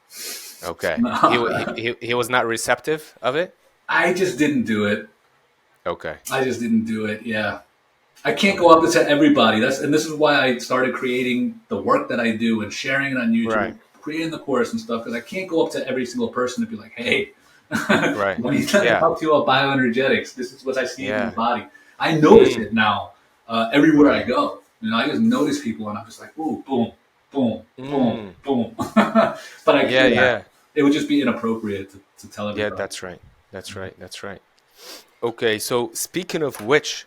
Okay. No. He was not receptive of it? I just didn't do it. Okay. I just didn't do it. Yeah. I can't go Okay. up to everybody. And this is why I started creating the work that I do and sharing it on YouTube, Right. creating the course and stuff, because I can't go up to every single person and be like, "Hey, Right. when you talk Yeah. to you about bioenergetics, this is what I see in your Yeah. body." I notice Mm. it now everywhere I Right. go. I just notice people, and I'm just like, "Ooh, boom, boom, boom, Mm. boom." But I Yeah, can't. yeah. It would just be inappropriate to tell Yeah, everybody. that's right. That's right. That's right. Okay, so speaking of which,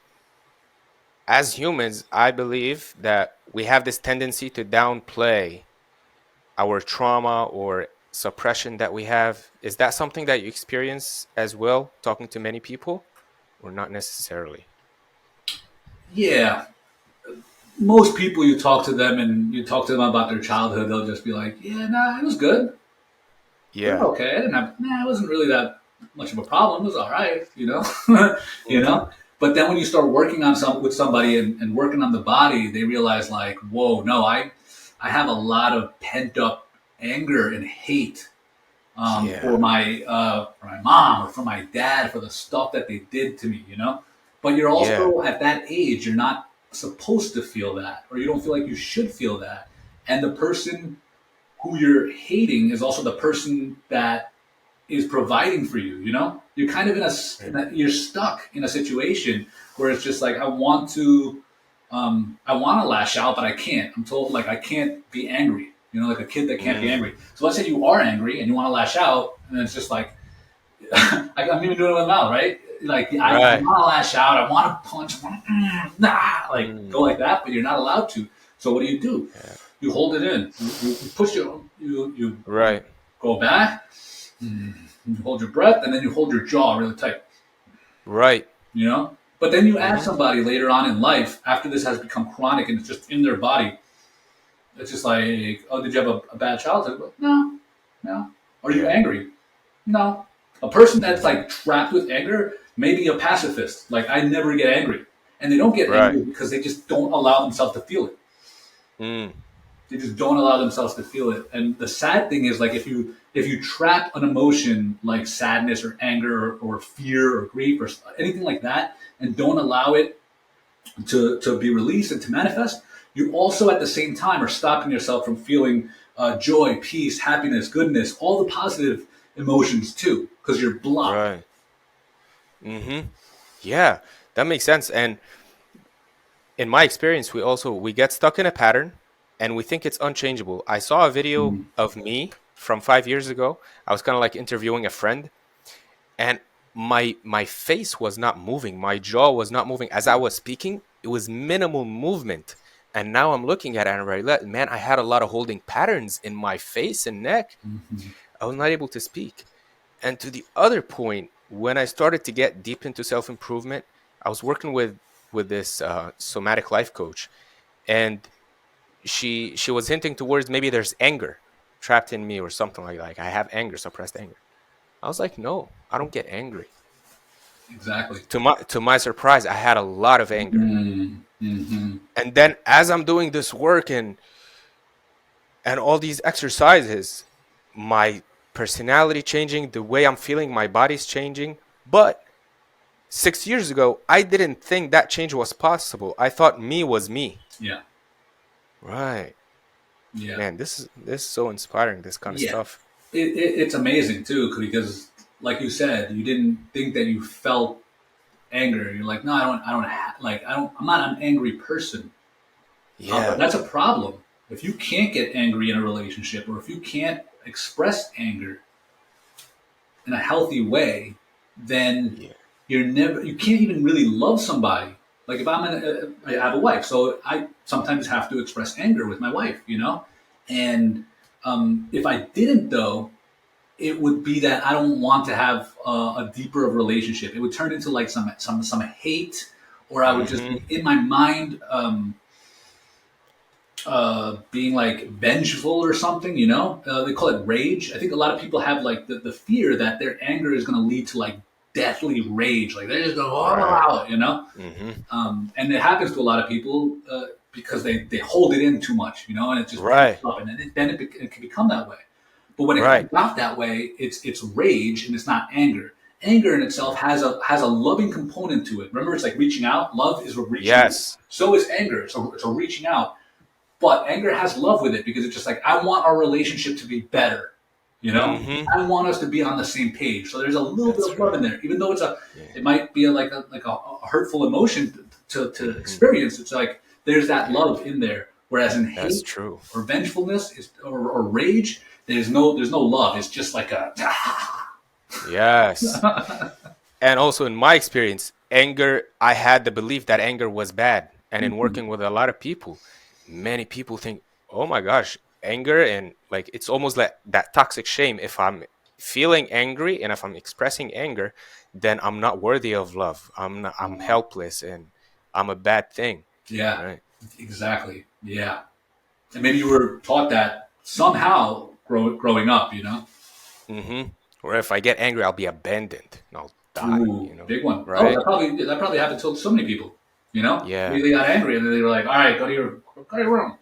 as humans, I believe that we have this tendency to downplay our trauma or suppression that we have. Is that something that you experience as well, talking to many people, or not necessarily? Yeah, most people, you talk to them and you talk to them about their childhood, they'll just be like, "Yeah, nah, it was good. It was Yeah. okay. I didn't have, nah, it wasn't really that much of a problem. It was all right." you Mm-hmm. know. But then when you start working on with somebody and working on the body, they realize like, whoa, no, I have a lot of pent up anger and hate Yeah. for my mom or for my dad for the stuff that they did to me. But you're Yeah. also at that age, you're not supposed to feel that, or you don't feel like you should feel that. And the person who you're hating is also the person that is providing for you. You're kind of Right. you're stuck in a situation where it's just like I want to lash out, but I can't. I'm told like I can't be angry. Like a kid that can't be Mm. angry. So let's say you are angry and you want to lash out, and it's just like I'm even doing it with my mouth, right? Like I Right. want to lash out, I want to punch, I want to like go Mm. like that, but you're not allowed to. So what do? Yeah. You hold it in. You push you Right. go back. You hold your breath, and then you hold your jaw really tight. Right. But then you ask Mm-hmm. somebody later on in life, after this has become chronic and it's just in their body, it's just like, "Oh, did you have a bad childhood?" But, no, no. Are you Yeah. angry? No. A person that's Mm-hmm. like trapped with anger may be a pacifist. Like, I never get angry. And they don't get Right. angry because they just don't allow themselves to feel it. Mm. They just don't allow themselves to feel it. And the sad thing is, like, if you trap an emotion like sadness or anger or fear or grief or anything like that, and don't allow it to be released and to manifest, you also at the same time are stopping yourself from feeling joy, peace, happiness, goodness, all the positive emotions too, because you're blocked. Right. Mm-hmm. Yeah, that makes sense. And in my experience, we get stuck in a pattern and we think it's unchangeable. I saw a video Mm, of me from 5 years ago. I was kind of like interviewing a friend, and my face was not moving, my jaw was not moving as I was speaking. It was minimal movement. And now I'm looking at it and I realize, man, I had a lot of holding patterns in my face and neck. mhm, I was not able to speak. And to the other point, when I started to get deep into self improvement, I was working with this somatic life coach, and she was hinting towards maybe there's anger trapped in me or something like that. Like I have anger, suppressed anger. I was like, no, I don't get angry. exactly. To my surprise, I had a lot of anger. Mm, mhm, And then as I'm doing this work and all these exercises, my personality changing, the way I'm feeling, my body's changing. But 6 years ago, I didn't think that change was possible. I thought me was me. yeah, Right. yeah, Man, this is so inspiring, this kind of yeah. stuff. It's amazing too because like you said, you didn't think that you felt anger. You're like, no, I'm not an angry person. But Yeah. that's a problem. If you can't get angry in a relationship, or if you can't express anger in a healthy way, then Yeah. you can't even really love somebody. Like if I have a wife, so I sometimes have to express anger with my wife, and if I didn't though, it would be that I don't want to have a deeper of relationship. It would turn into like some hate, or I would just Mm-hmm. be in my mind being like vengeful or something. They call it rage. I think a lot of people have like the fear that their anger is going to lead to like deathly rage. Like they're just going, Right. oh. Mm-hmm. And it happens to a lot of people because they hold it in too much, and it just builds Right. up, and it can become that way. But when it Right. comes out that way, it's rage and it's not anger. Anger in itself has a loving component to it. Remember, it's like reaching out. Love is a reaching out. Yes. So is anger. So it's a reaching out. But anger has love with it because it's just like I want our relationship to be better. Mm-hmm. I want us to be on the same page. So there's a little bit That's of love right. in there, even though Yeah. it might be like a hurtful emotion to Mm-hmm. experience. It's like there's that Yeah. love in there. Whereas in That's hate true. or vengefulness or rage, there's no love. It's just like a Yes. And also in my experience, anger, I had the belief that anger was bad. And in working with a lot of people, many people think, oh my gosh, anger, and like it's almost like that toxic shame. If I'm feeling angry and if I'm expressing anger, then I'm not worthy of love. I'm helpless and I'm a bad thing. yeah, Right. exactly, yeah. And maybe you were taught that somehow growing up. Mm-hmm. Or if I get angry, I'll be abandoned and I'll die, Ooh, big one. Oh, right? that probably happened to so many people. Yeah. Maybe they got angry and then they were like, "All right, go to your room,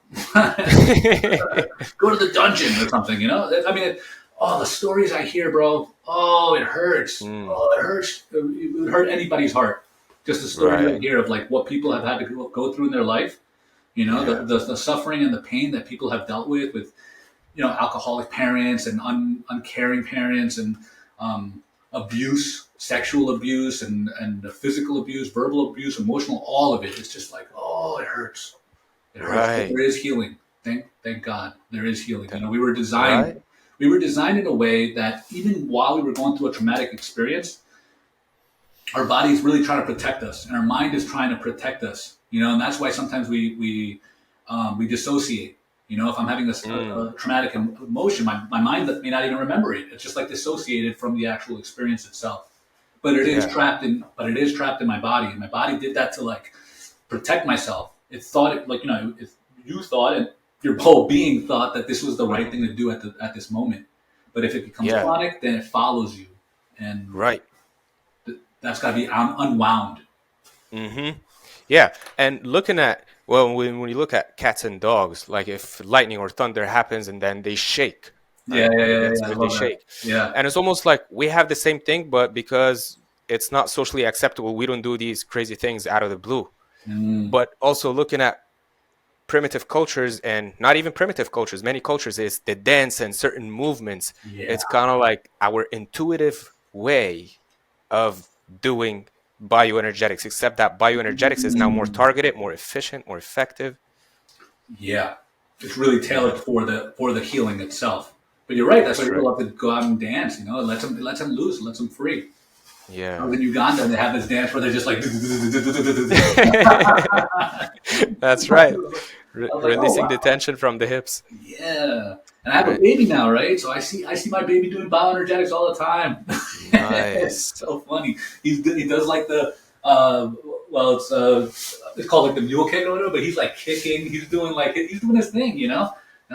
go to the dungeon or something." I mean, the stories I hear, bro. Oh, it hurts. Mm, Oh, it hurts. It would hurt anybody's heart. Just the stories I right. hear of like what people have had to go through in their life. Yeah. The suffering and the pain that people have dealt with alcoholic parents and uncaring parents and abuse, sexual abuse and physical abuse, verbal abuse, emotional, all of it. It's just like, oh, it hurts. It hurts. But Right. there is healing. Thank God there is healing. That- We right. were designed in a way that even while we were going through a traumatic experience, our body is really trying to protect us, and our mind is trying to protect us. And that's why sometimes we dissociate. If I'm having Mm, a traumatic emotion, my mind may not even remember it. It's just like dissociated from the actual experience itself. But it is yeah. trapped in. But it is trapped in my body, and my body did that to like protect myself. It thought it like if you thought and your whole being thought that this was the right Hmm. thing to do at this moment. But if it becomes Yeah. chronic, then it follows you, and Right. that's got to be unwound. Hmm. Yeah. And looking at, well, when you look at cats and dogs, like if lightning or thunder happens and then they shake, Yeah, right? yeah, When they yeah, get yeah. I scared, they love that. shake. Yeah. And it's almost like we have the same thing, but because it's not socially acceptable, we don't do these crazy things out of the blue. Mm, But also looking at primitive cultures, and not even primitive cultures, many cultures, is the dance and certain movements. yeah. It's kind of like our intuitive way of doing bioenergetics, except that bioenergetics is now more Mm, targeted, more efficient, more effective. yeah. It's really Yeah, tailored for the healing itself. But you're right. That's why that's people right. love to go out and dance. It lets them loose, it lets them free. I Yeah. was in Uganda and they have this dance where they're just like. That's right. I was like, oh Releasing the wow, tension from the hips. yeah. And I have a Right. baby now, right? So I see my baby doing bioenergetics all the time. It's Nice. so funny. He does like the uh, well, it's called like the mule kick or whatever. But he's like kicking. He's doing his thing, And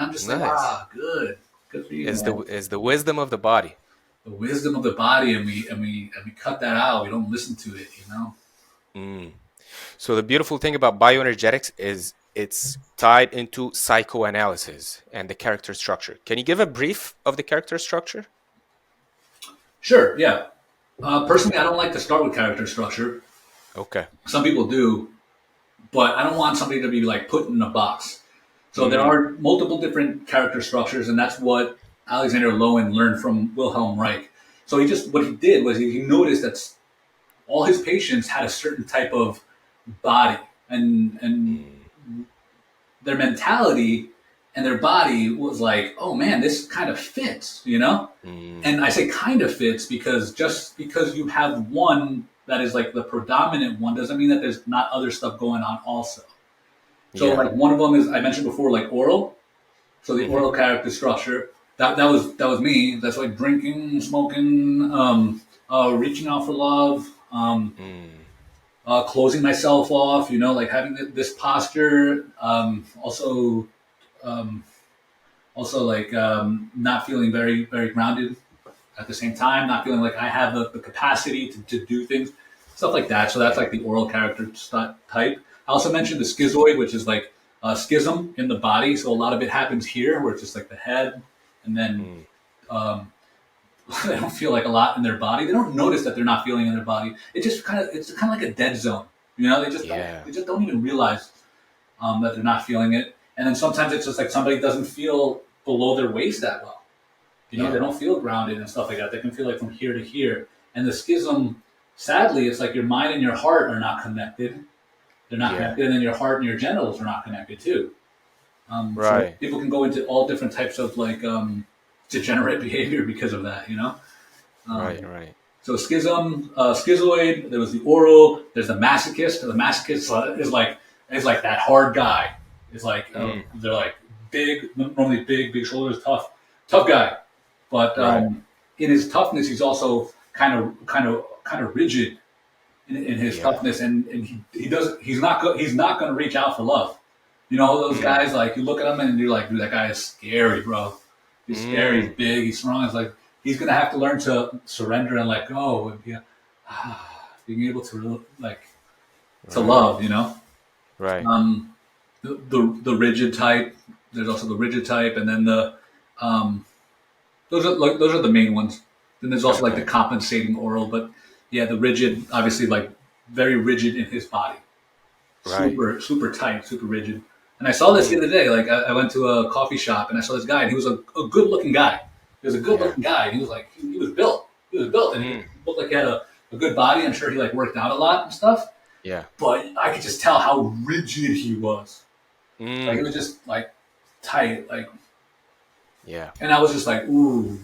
I'm just like, Nice. good for you, Is man. the wisdom of the body. The wisdom of the body, and we cut that out. We don't listen to it. Mm. So the beautiful thing about bioenergetics is it's tied into psychoanalysis and the character structure. Can you give a brief of the character structure? Sure, yeah. Personally, I don't like to start with character structure. Okay. Some people do, but I don't want somebody to be like put in a box. So there Mm, are multiple different character structures, and that's what Alexander Lowen learned from Wilhelm Reich. So what he did was he noticed that all his patients had a certain type of body, and Mm, their mentality and their body was like, oh man, this kind of fits, you know? mm, And I say kind of fits because just because you have one that is like the predominant one doesn't mean that there's not other stuff going on also. So yeah. like one of them is I mentioned before, like oral. So the Hmm. oral character structure that was me. That's like drinking, smoking, reaching out for love, Mm, closing myself off. You know, like having this posture. Um, also like not feeling very very grounded at the same time, not feeling like I have the capacity to do things, stuff like that. So that's yeah. like the oral character type. I also mentioned the schizoid, which is like a schism in the body. So a lot of it happens here, where it's just like the head, and then Mm, um, they don't feel like a lot in their body. They don't notice that they're not feeling in their body. It's kind of like a dead zone. You know, yeah. they just don't even realize that they're not feeling it. And then sometimes it's just like somebody doesn't feel below their waist that well. You know, Yeah. they don't feel grounded and stuff like that. They can feel like from here to here. And the schism, sadly, it's like your mind and your heart are not connected. They're not Yeah. connected, and then your heart and your genitals are not connected too. So Right. people can go into all different types of like degenerate behavior because of that. You know. Right. Um, Right. so schism, schizoid. There was the oral. There's the masochist. The masochist is like that hard guy. It's like Mm, they're like big, normally big shoulders, tough guy. But right. in his toughness, he's also kind of rigid in his Yeah. toughness, and he does he's not going to reach out for love. You know those Mm, guys like you look at him and you're like, dude, that guy is scary, bro. He's scary. He's mm, big. He's strong. It's like he's going to have to learn to surrender and let go and being able to like to right. love. You know, Right. um, the rigid type. There's also the rigid type, and then the um, those are the main ones. Then there's also like the Okay. compensating oral, but yeah, the rigid, obviously like very rigid in his body, Right. super tight, super rigid. And I saw this the Mm, other day. Like I went to a coffee shop and I saw this guy, and he was a good looking guy. He was a good yeah. looking guy, and he was like he was built. He was built, and he Mm, looked like he had a good body. I'm sure he like worked out a lot and stuff. yeah. But I could just tell how rigid he was. Like he Mm, was just like tight, like. yeah. And I was just like, ooh,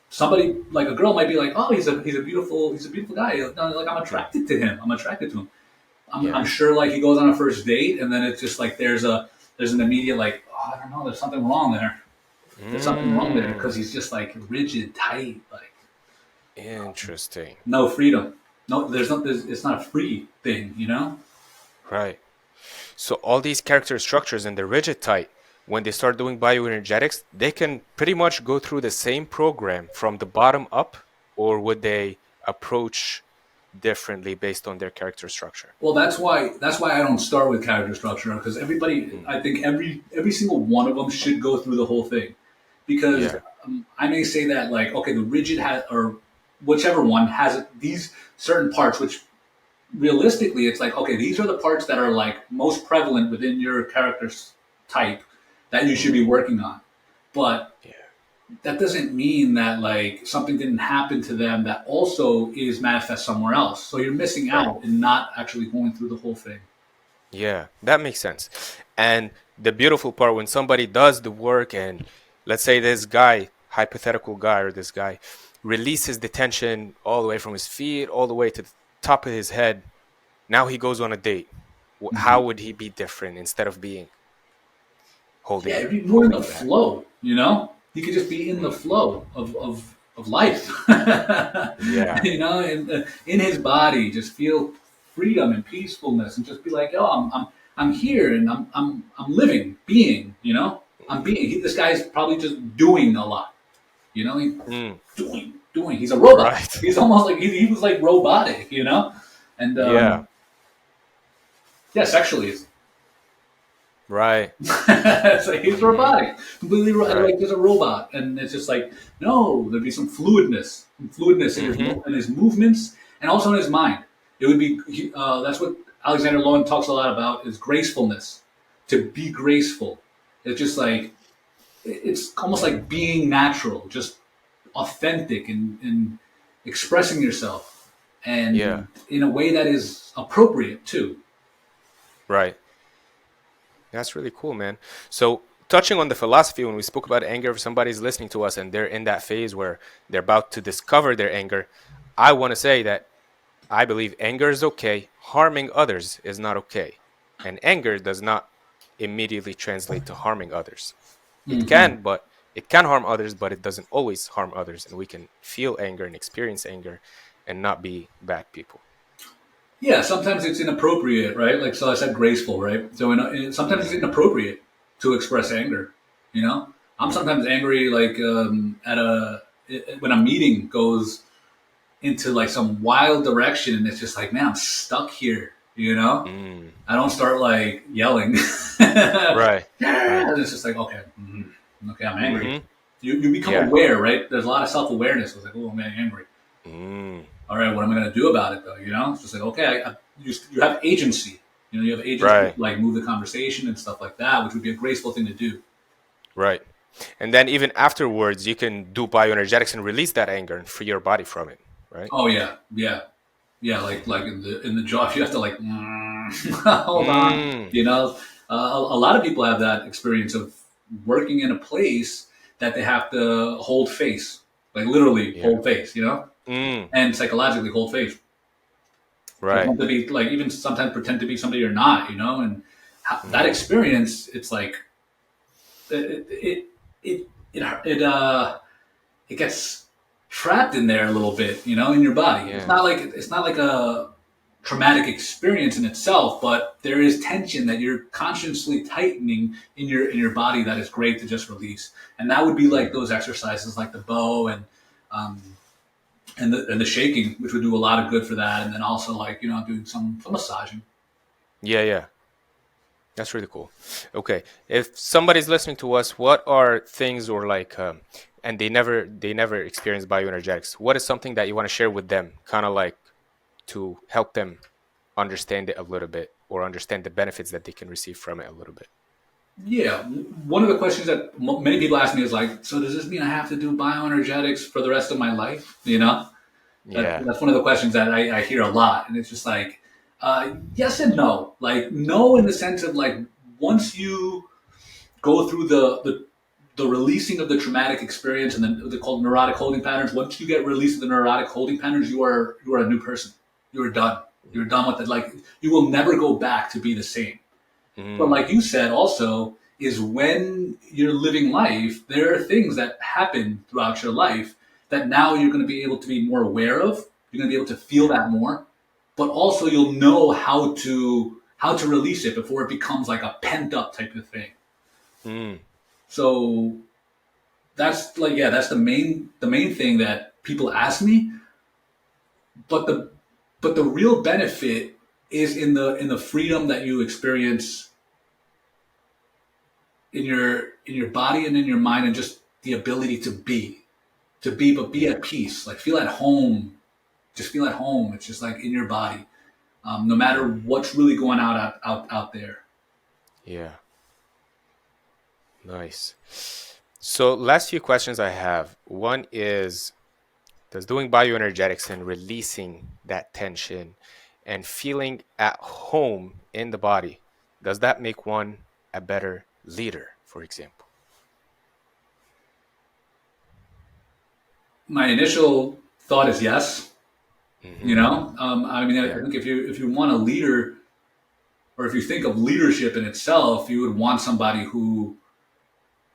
somebody like a girl might be like, oh, he's a beautiful guy. Like I'm Mm, attracted to him. I'm attracted to him. I'm yeah. sure like he goes on a first date, and then it's just like there's an immediate like, oh, I don't know, there's something wrong there. There's something wrong there because Mm, he's just like rigid, tight, like interesting. no freedom. No, it's not a free thing, you know. Right. So all these character structures in the rigid type, when they start doing bioenergetics, they can pretty much go through the same program from the bottom up, or would they approach differently based on their character structure? Well, that's why I don't start with character structure because everybody, Mm, I think every single one of them should go through the whole thing, because yeah. I may say that like okay, the rigid has or whichever one has these certain parts, which realistically it's like okay, these are the parts that are like most prevalent within your type that you should be Mm, working on, but yeah. that doesn't mean that like something didn't happen to them that also is manifest somewhere else. So you're missing Right. out and not actually going through the whole thing. Yeah, that makes sense. And the beautiful part when somebody does the work and let's say this guy, hypothetical guy or this guy, releases the tension all the way from his feet, all the way to the top of his head. Now he goes on a date. How would he be different instead of being Yeah, holding it'd be more in the holding that? flow, you know? You could just be in the Mm, flow of life. yeah. In his body, just feel freedom and peacefulness and just be like, oh, I'm here and I'm living, being, you know? I'm Mm, being. This guy's probably just doing a lot, you know? mm, Doing. He's a robot. right. He's almost like, he was like robotic, you know? And Yeah. yeah, sexually, Right. it's like he's Hmm. robotic, completely Right. like just a robot, and it's just like no, there'd be some fluidness in Hmm. his movements, and also in his mind. It would be that's what Alexander Lowen talks a lot about is gracefulness. To be graceful, it's just like it's almost like being natural, just authentic and expressing yourself Yeah. and in a way that is appropriate too. Right. That's really cool, man. So, touching on the philosophy, when we spoke about anger, if somebody's listening to us and they're in that phase where they're about to discover their anger, I want to say that I believe anger is okay. Harming others is not okay. And anger does not immediately translate to harming others. It Hmm. can, but it can harm others, but it doesn't always harm others. And we can feel anger and experience anger and not be bad people. Yeah, sometimes it's inappropriate, right? Like, so I said graceful, right? So sometimes it's Mm, inappropriate to express anger. You know, I'm mm, sometimes angry, like when a meeting goes into like some wild direction, and it's just like, man, I'm stuck here. You know, mm. I don't start like yelling. Right, right. And it's just like, okay, okay, I'm angry. Mm-hmm. You become Yeah. aware, right? There's a lot of self awareness. It's like, oh, I'm getting angry. Mm. All right, what am I going to do about it though? You know, it's just like, okay, you have agency. You know, you have agency to Right, like move the conversation and stuff like that, which would be a graceful thing to do. right. And then even afterwards, you can do bioenergetics and release that anger and free your body from it. Right. Oh yeah, yeah, yeah. Like Mm. in the jaw, if you have to like hold on. Mm. You know, a lot of people have that experience of working in a place that they have to hold face, like literally Yeah. hold face. You know, Mm. and psychologically hold face. Right. Pretend to be like even sometimes pretend to be somebody you're not. You know, and that Mm. experience, it's like it it it gets trapped in there a little bit, you know, in your body. Yeah. It's not like a traumatic experience in itself, but there is tension that you're consciously tightening in your body that is great to just release. And that would be like Mm. those exercises like the bow um, and the shaking, which would do a lot of good for that. And then also like, you know, doing some massaging. Yeah. Yeah. That's really cool. Okay. If somebody's listening to us, what are things or like, and they never experienced bioenergetics, what is something that you want to share with them, kind of like to help them understand it a little bit or understand the benefits that they can receive from it a little bit? Yeah, one of the questions that many people ask me is like, so does this mean I have to do bioenergetics for the rest of my life? You know, Yeah. that's one of the questions that I hear a lot, and it's just like, yes and no. Like, no, in the sense of like, once you go through the releasing of the traumatic experience and then they're called neurotic holding patterns. Once you get released of the neurotic holding patterns, you are a new person. You're done. You're done with it. Like, you will never go back to be the same. But Mm. like you said, also is when you're living life, there are things that happen throughout your life that now you're going to be able to be more aware of. You're going to be able to feel Yeah. that more, but also you'll know how to release it before it becomes like a pent up type of thing. Mm. So that's like, yeah, that's the main thing that people ask me. But the real benefit is in the freedom that you experience in your body and in your mind, and just the ability to be, but be Yeah. at peace, like feel at home. Just feel at home. It's just like in your body, no matter Mm. what's really going out there. Yeah. Nice. So, last few questions I have. One is, does doing bioenergetics and releasing that tension and feeling at home in the body, does that make one a better leader, for example? My initial thought is yes. You Mm-hmm. know, I mean, I Yeah. think if you want a leader, or if you think of leadership in itself, you would want somebody who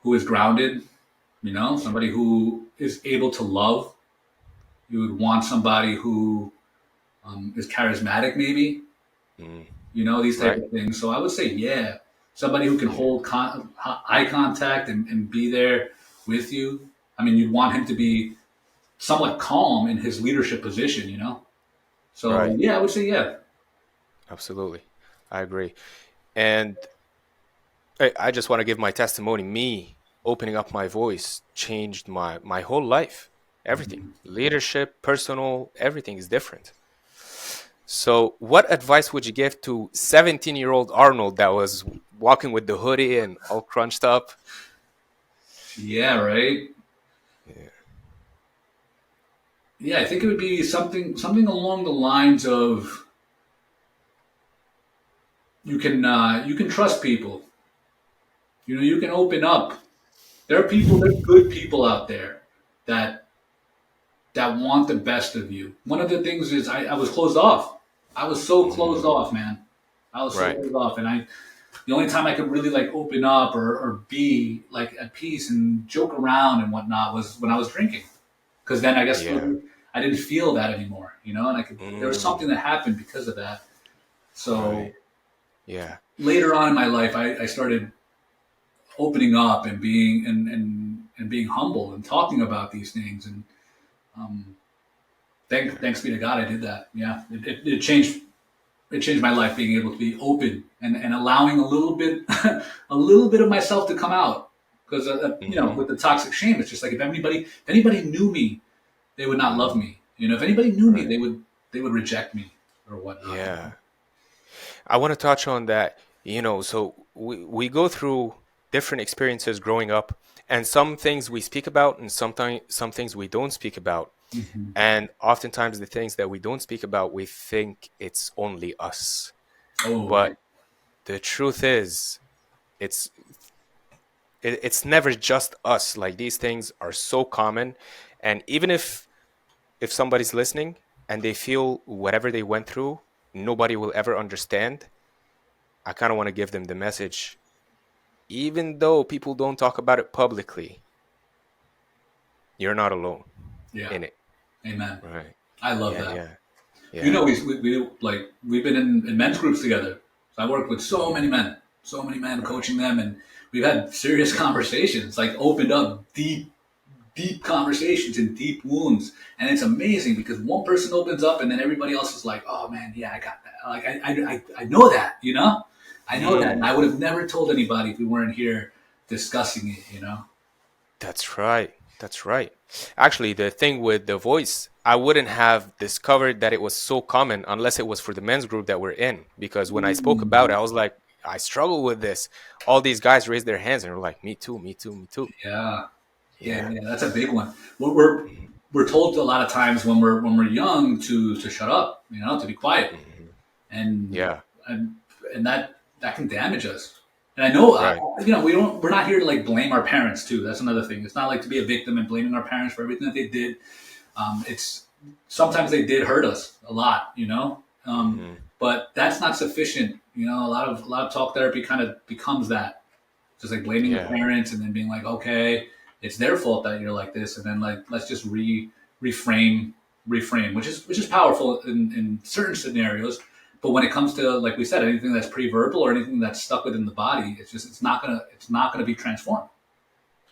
is grounded. You know, Yeah. somebody who is able to love. You would want somebody who is charismatic, maybe. Mm. You know, these type Right? of things. So I would say, yeah, somebody who can Yeah. hold eye contact and be there with you. I mean, you'd want him to be somewhat calm in his leadership position, you know? So Right. yeah, I would say, yeah. Absolutely. I agree. And I just want to give my testimony. Me opening up my voice changed my whole life. Everything. Leadership, personal, everything is different. So, what advice would you give to 17-year-old Arnold that was walking with the hoodie and all crunched up? Yeah, right. Yeah. yeah, I think it would be something along the lines of you can trust people. You know, you can open up. There's good people out there that want the best of you. One of the things is I was closed off. I was so closed Mm, off, man. I was so right. closed off, and the only time I could really like open up or be like at peace and joke around and whatnot was when I was drinking. Because then I guess Yeah. I didn't feel that anymore, you know, and there was something Mm, that happened because of that. So right. Yeah. later on in my life, I started opening up and being and being humble and talking about these things. And um, Yeah. thanks be to God, I did that. Yeah, it changed. It changed my life being able to be open and allowing a little bit, a little bit of myself to come out. Because you know, Hmm. with the toxic shame, it's just like if anybody knew me, they would not love Mm, me. You know, if anybody knew me, right. they would reject me or whatnot. You know? Yeah. I want to touch on that. So we go through different experiences growing up, and some things we speak about, and sometimes some things we don't speak about. Hmm. And oftentimes, the things that we don't speak about, we think it's only us. Oh yeah, But the truth is, it's it's never just us. Like these things are so common, and even if somebody's listening and they feel whatever they went through, nobody will ever understand. I kind of want to give them the message, even though people don't talk about it publicly, you're not alone yeah. in it. Amen. Right. I love Yeah. that. Yeah. You Yeah. know, we've been in men's groups together. So I worked with Hmm. so many men, Right. coaching them, and we've had serious conversations, like opened up deep conversations and deep wounds. And it's amazing because one person opens up and then everybody else is like, oh man, yeah, I got that. Like, I know that, you know? I know that. And Mm, I would have never told anybody if we weren't here discussing it, you know? that's right. That's right. Actually, the thing with the voice, I wouldn't have discovered that it was so common unless it was for the men's group that we're in. Because when I spoke about it, Mm. I was like, I struggle with this. All these guys raised their hands and were like, me too, me too, me too. Yeah. Yeah, Yeah. yeah, that's a big one. We're told a lot of times when we're young to shut up, you know, to be quiet, Hmm. and Yeah. and and that can damage us. And I know, Right. you know, we're not here to like blame our parents too. That's another thing. It's not like to be a victim and blaming our parents for everything that they did. It's sometimes they did hurt us a lot, you know, Hmm. but that's not sufficient. You know, a lot of talk therapy kind of becomes that, just like blaming the Yeah. parents and then being like, okay, it's their fault that you're like this, and then like let's just reframe, which is powerful in certain scenarios. But when it comes to, like we said, anything that's pre-verbal or anything that's stuck within the body, it's not gonna be transformed.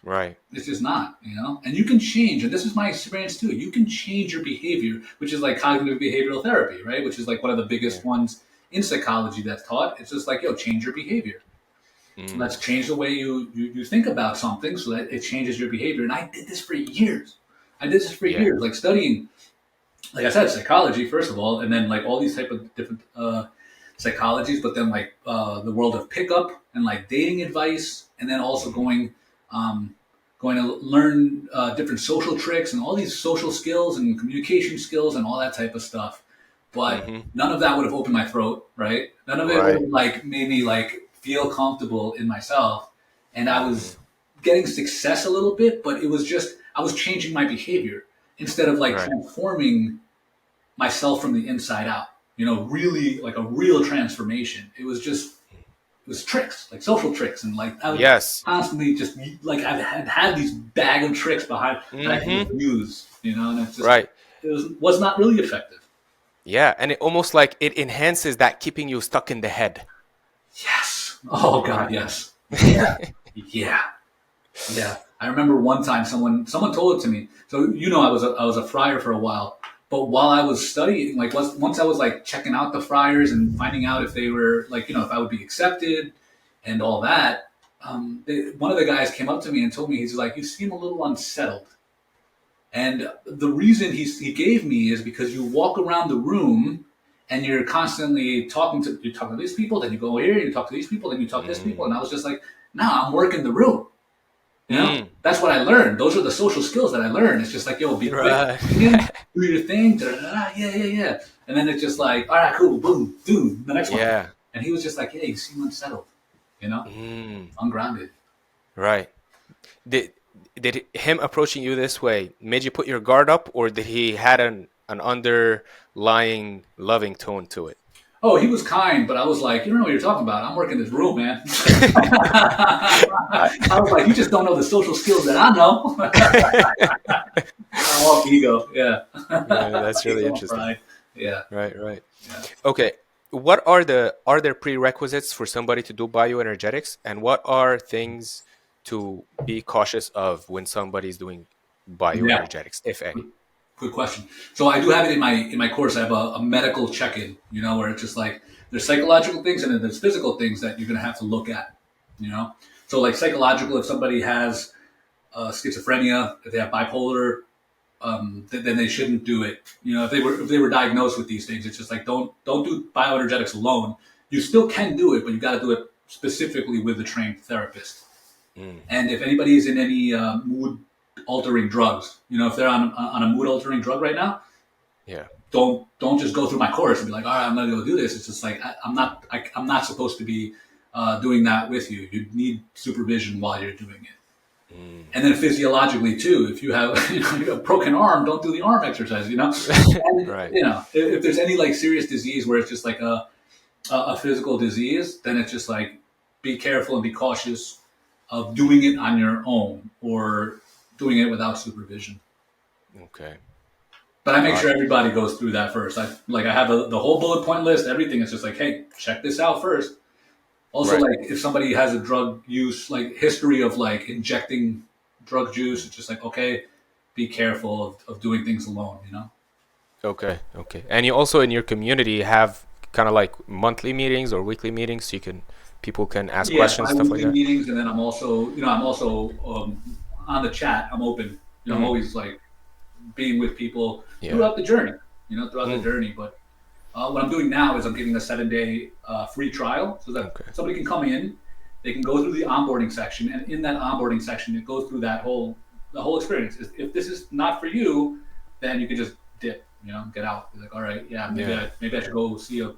Right. It's just not, you know. And you can change, and this is my experience too. You can change your behavior, which is like cognitive behavioral therapy, right? Which is like one of the Yeah. biggest ones in psychology that's taught. It's just like, yo, change your behavior. Mm. Let's change the way you think about something so that it changes your behavior. And I did this for years. I did this for Yeah. years, like studying, like I said, psychology first of all, and then like all these type of different psychologies, but then like the world of pickup and like dating advice, and then also Hmm. um, going to learn different social tricks and all these social skills and communication skills and all that type of stuff. But Hmm. none of that would have opened my throat, right? None of it would Right. have like made me like feel comfortable in myself. And I Hmm. was getting success a little bit, but it was just I was changing my behavior instead of like Right. transforming myself from the inside out. You know, really like a real transformation. It was tricks, like social tricks, and like I would Yes. constantly just like I had these bag of tricks behind that I could Hmm. use, you know, and Right. it was not really effective. Yeah. And it almost like it enhances that keeping you stuck in the head. Yes. Oh God, yes. Yeah. Yeah. Yeah. I remember one time someone told it to me. So you know I was a friar for a while. But while I was studying, like once I was like checking out the friars and finding out if they were like, you know, if I would be accepted and all that, one of the guys came up to me and told me, he's like, you seem a little unsettled. And the reason he gave me is because you walk around the room and you're constantly you talk to these people, then you go here, you talk to these people, then you talk to this people, Mm. and I was just like, nah, I'm working the room. You know, that's what I learned. Those are the social skills that I learned. It's just like, yo, be quick, Right. do your thing, yeah. And then it's just like, all right, cool, boom, dude, the next one. Yeah. And he was just like, yeah, you seem unsettled, you know, Mm. ungrounded. Right. Did did him approaching you this way made you put your guard up, or did he had an underlying loving tone to it? Oh, he was kind, but I was like, you don't know what you're talking about. I'm working this room, man. I was like, you just don't know the social skills that I know. I'm off ego, yeah. Yeah, that's really Ego and interesting. pride, yeah, Right, right. yeah. Okay. What are there prerequisites for somebody to do bioenergetics, and what are things to be cautious of when somebody's doing Yeah. bioenergetics, if Good, any? good question. So I do have it in my course. I have a medical check-in, you know, where it's just like there's psychological things and then there's physical things that you're gonna have to look at, you know. So like psychological, if somebody has schizophrenia, if they have bipolar, then they shouldn't do it. You know, if they were diagnosed with these things, it's just like don't do bioenergetics alone. You still can do it, but you got to do it specifically with a trained therapist. Mm, And if anybody is in any mood altering drugs, you know, if they're on a mood altering drug right now, yeah. don't just go through my course and be like, all right, I'm gonna go do this. It's just like I'm not supposed to be doing that with you. You need supervision while you're doing it. Mm. And then physiologically too, if you have you have a broken arm, don't do the arm exercise. You know, and Right. you know if there's any like serious disease where it's just like a physical disease, then it's just like be careful and be cautious of doing it on your own or doing it without supervision. Okay. But I make Got sure it. everybody goes through that first. I have the whole bullet point list, everything. It's just like, hey, check this out first. Also, Right. like if somebody has a drug use like history of like injecting drug juice, it's just like okay, be careful of doing things alone. You know. Okay. Okay. And you also in your community have kind of like monthly meetings or weekly meetings, so you can people can ask Yeah, questions, stuff like bi-weekly that. meetings, and then I'm also on the chat. I'm open. You know, I'm Mm. always like being with people Yeah. throughout the journey. You know, throughout the Mm. journey. But what I'm doing now is I'm giving a 7-day free trial so that Okay. somebody can come in, they can go through the onboarding section, and in that onboarding section, it goes through the whole experience. If this is not for you, then you can just dip, you know, get out. Be like, all right, yeah, Yeah. maybe I should go see a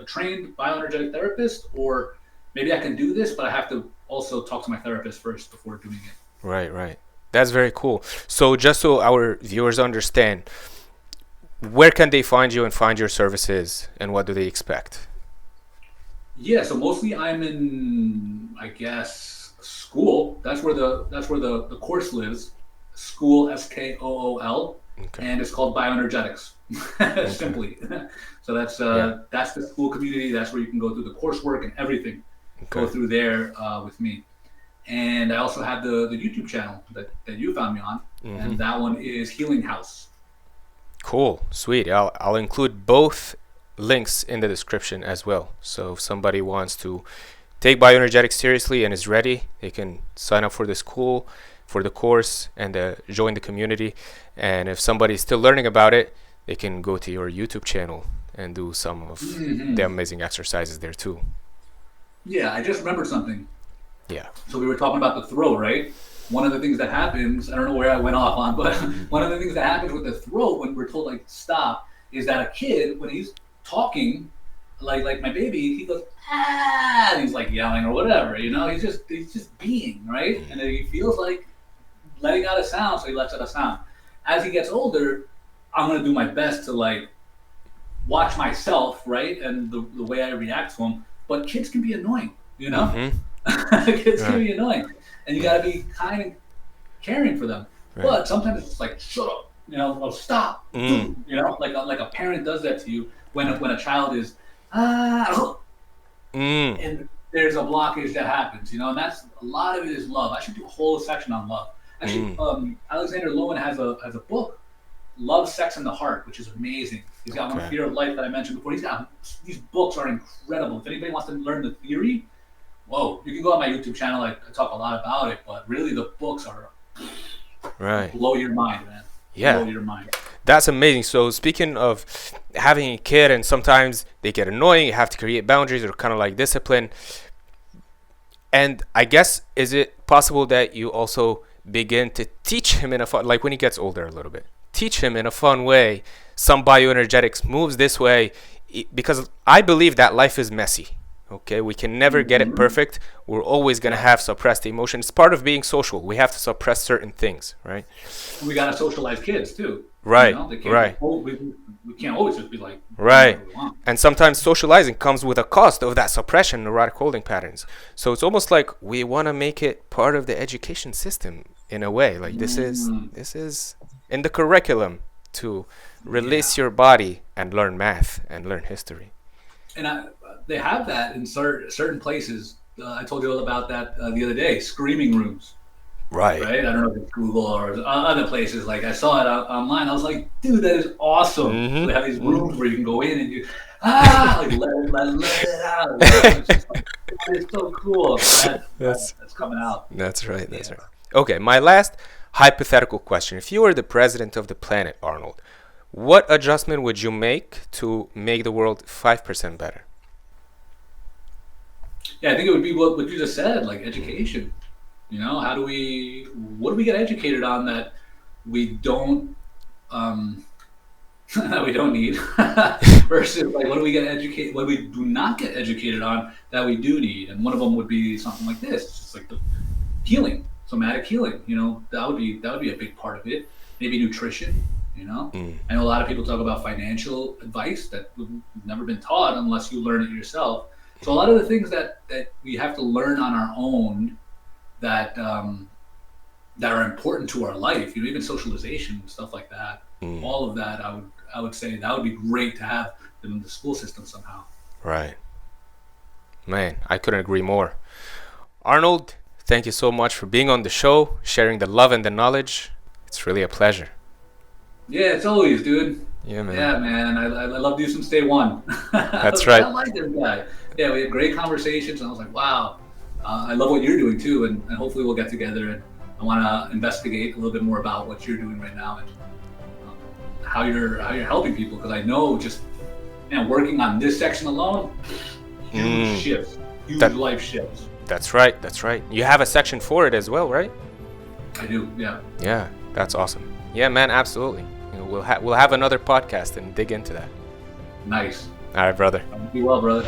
trained bioenergetic therapist, or maybe I can do this, but I have to also talk to my therapist first before doing it. Right. Right. That's very cool. So just so our viewers understand, where can they find you and find your services, and what do they expect? Yeah, so mostly I'm in, I guess, school. That's where the course lives. School, SKOOL, Okay. and it's called Bioenergetics, Okay. simply. So Yeah. that's the school community. That's where you can go through the coursework and everything. Go Okay. through there with me. And I also have the YouTube channel that you found me on, Mm-hmm. and that one is Healing House. Cool. Sweet. I'll include both links in the description as well. So if somebody wants to take bioenergetics seriously and is ready, they can sign up for the school, for the course, and join the community. And if somebody's still learning about it, they can go to your YouTube channel and do some of the Mm-hmm. amazing exercises there too. Yeah, I just remembered something. Yeah. So we were talking about the throat, right? One of the things that happens, I don't know where I went off on, but one of the things that happens with the throat when we're told like stop is that a kid, when he's talking, like my baby, he goes ah, and he's like yelling or whatever, you know. He's just being right, and then he feels like letting out a sound, so he lets out a sound. As he gets older, I'm gonna do my best to like watch myself, right, and the way I react to him. But kids can be annoying, you know. Mm-hmm. Kids can Right. be annoying, and you got to be kind and caring for them. Right. But sometimes it's like, shut up, you know, or stop, Mm. you know, like a parent does that to you when a child is ah, Mm. and there's a blockage that happens, you know, and that's a lot of it is love. I should do a whole section on love. Actually, Mm. Alexander Lowen has a book, Love, Sex, and the Heart, which is amazing. He's got one, Okay. Fear of Life, that I mentioned before. These books are incredible. If anybody wants to learn the theory, whoa, you can go on my YouTube channel. I talk a lot about it, but really the books are Right. blow your mind, man. Blow Yeah. your mind. That's amazing. So speaking of having a kid and sometimes they get annoying, you have to create boundaries or kind of like discipline. And I guess, is it possible that you also begin to teach him in a fun, like when he gets older a little bit, teach him in a fun way some bioenergetics moves this way, because I believe that life is messy. Okay, we can never get it perfect. We're always gonna have suppressed emotion. It's part of being social. We have to suppress certain things, right? We gotta socialize kids too. Right, They can't right. we can't always just be like Right. whatever we want. And sometimes socializing comes with a cost of that suppression, neurotic holding patterns. So it's almost like we want to make it part of the education system in a way. Like this is in the curriculum to release your body and learn math and learn history. And they have that in certain places. I told you all about that the other day. Screaming rooms, Right. right? I don't know if it's Google or other places. Like I saw it online. I was like, dude, that is awesome. So they have these rooms where you can go in and you like let it out. It's just like, it's so cool. That's coming out. That's right. That's right. Okay, my last hypothetical question. If you were the president of the planet, Arnold, what adjustment would you make to make the world 5% better? Yeah, I think it would be what you just said, like education. What do we get educated on that we don't that we don't need versus like what we do not get educated on that we do need, and one of them would be something like this. It's just like the healing, somatic healing. That would be a big part of it. Maybe nutrition. I know a lot of people talk about financial advice that we've never been taught unless you learn it yourself. So a lot of the things that we have to learn on our own that are important to our life, even socialization, stuff like that. All of that, I would say that would be great to have in the school system somehow. Right. Man, I couldn't agree more. Arnold, thank you so much for being on the show, sharing the love and the knowledge. It's really a pleasure. Yeah, it's always, dude. Yeah, man. Yeah, man. I love you since day one. That's right. I like this guy. Yeah, we had great conversations, and I was like, wow, I love what you're doing too, and hopefully we'll get together, and I want to investigate a little bit more about what you're doing right now and how you're helping people, because I know just working on this section alone, huge shifts, huge life shifts. That's right. That's right. You have a section for it as well, right? I do. Yeah. Yeah, that's awesome. Yeah, man, absolutely. We'll have another podcast and dig into that. Nice. All right, brother. Be well, brother.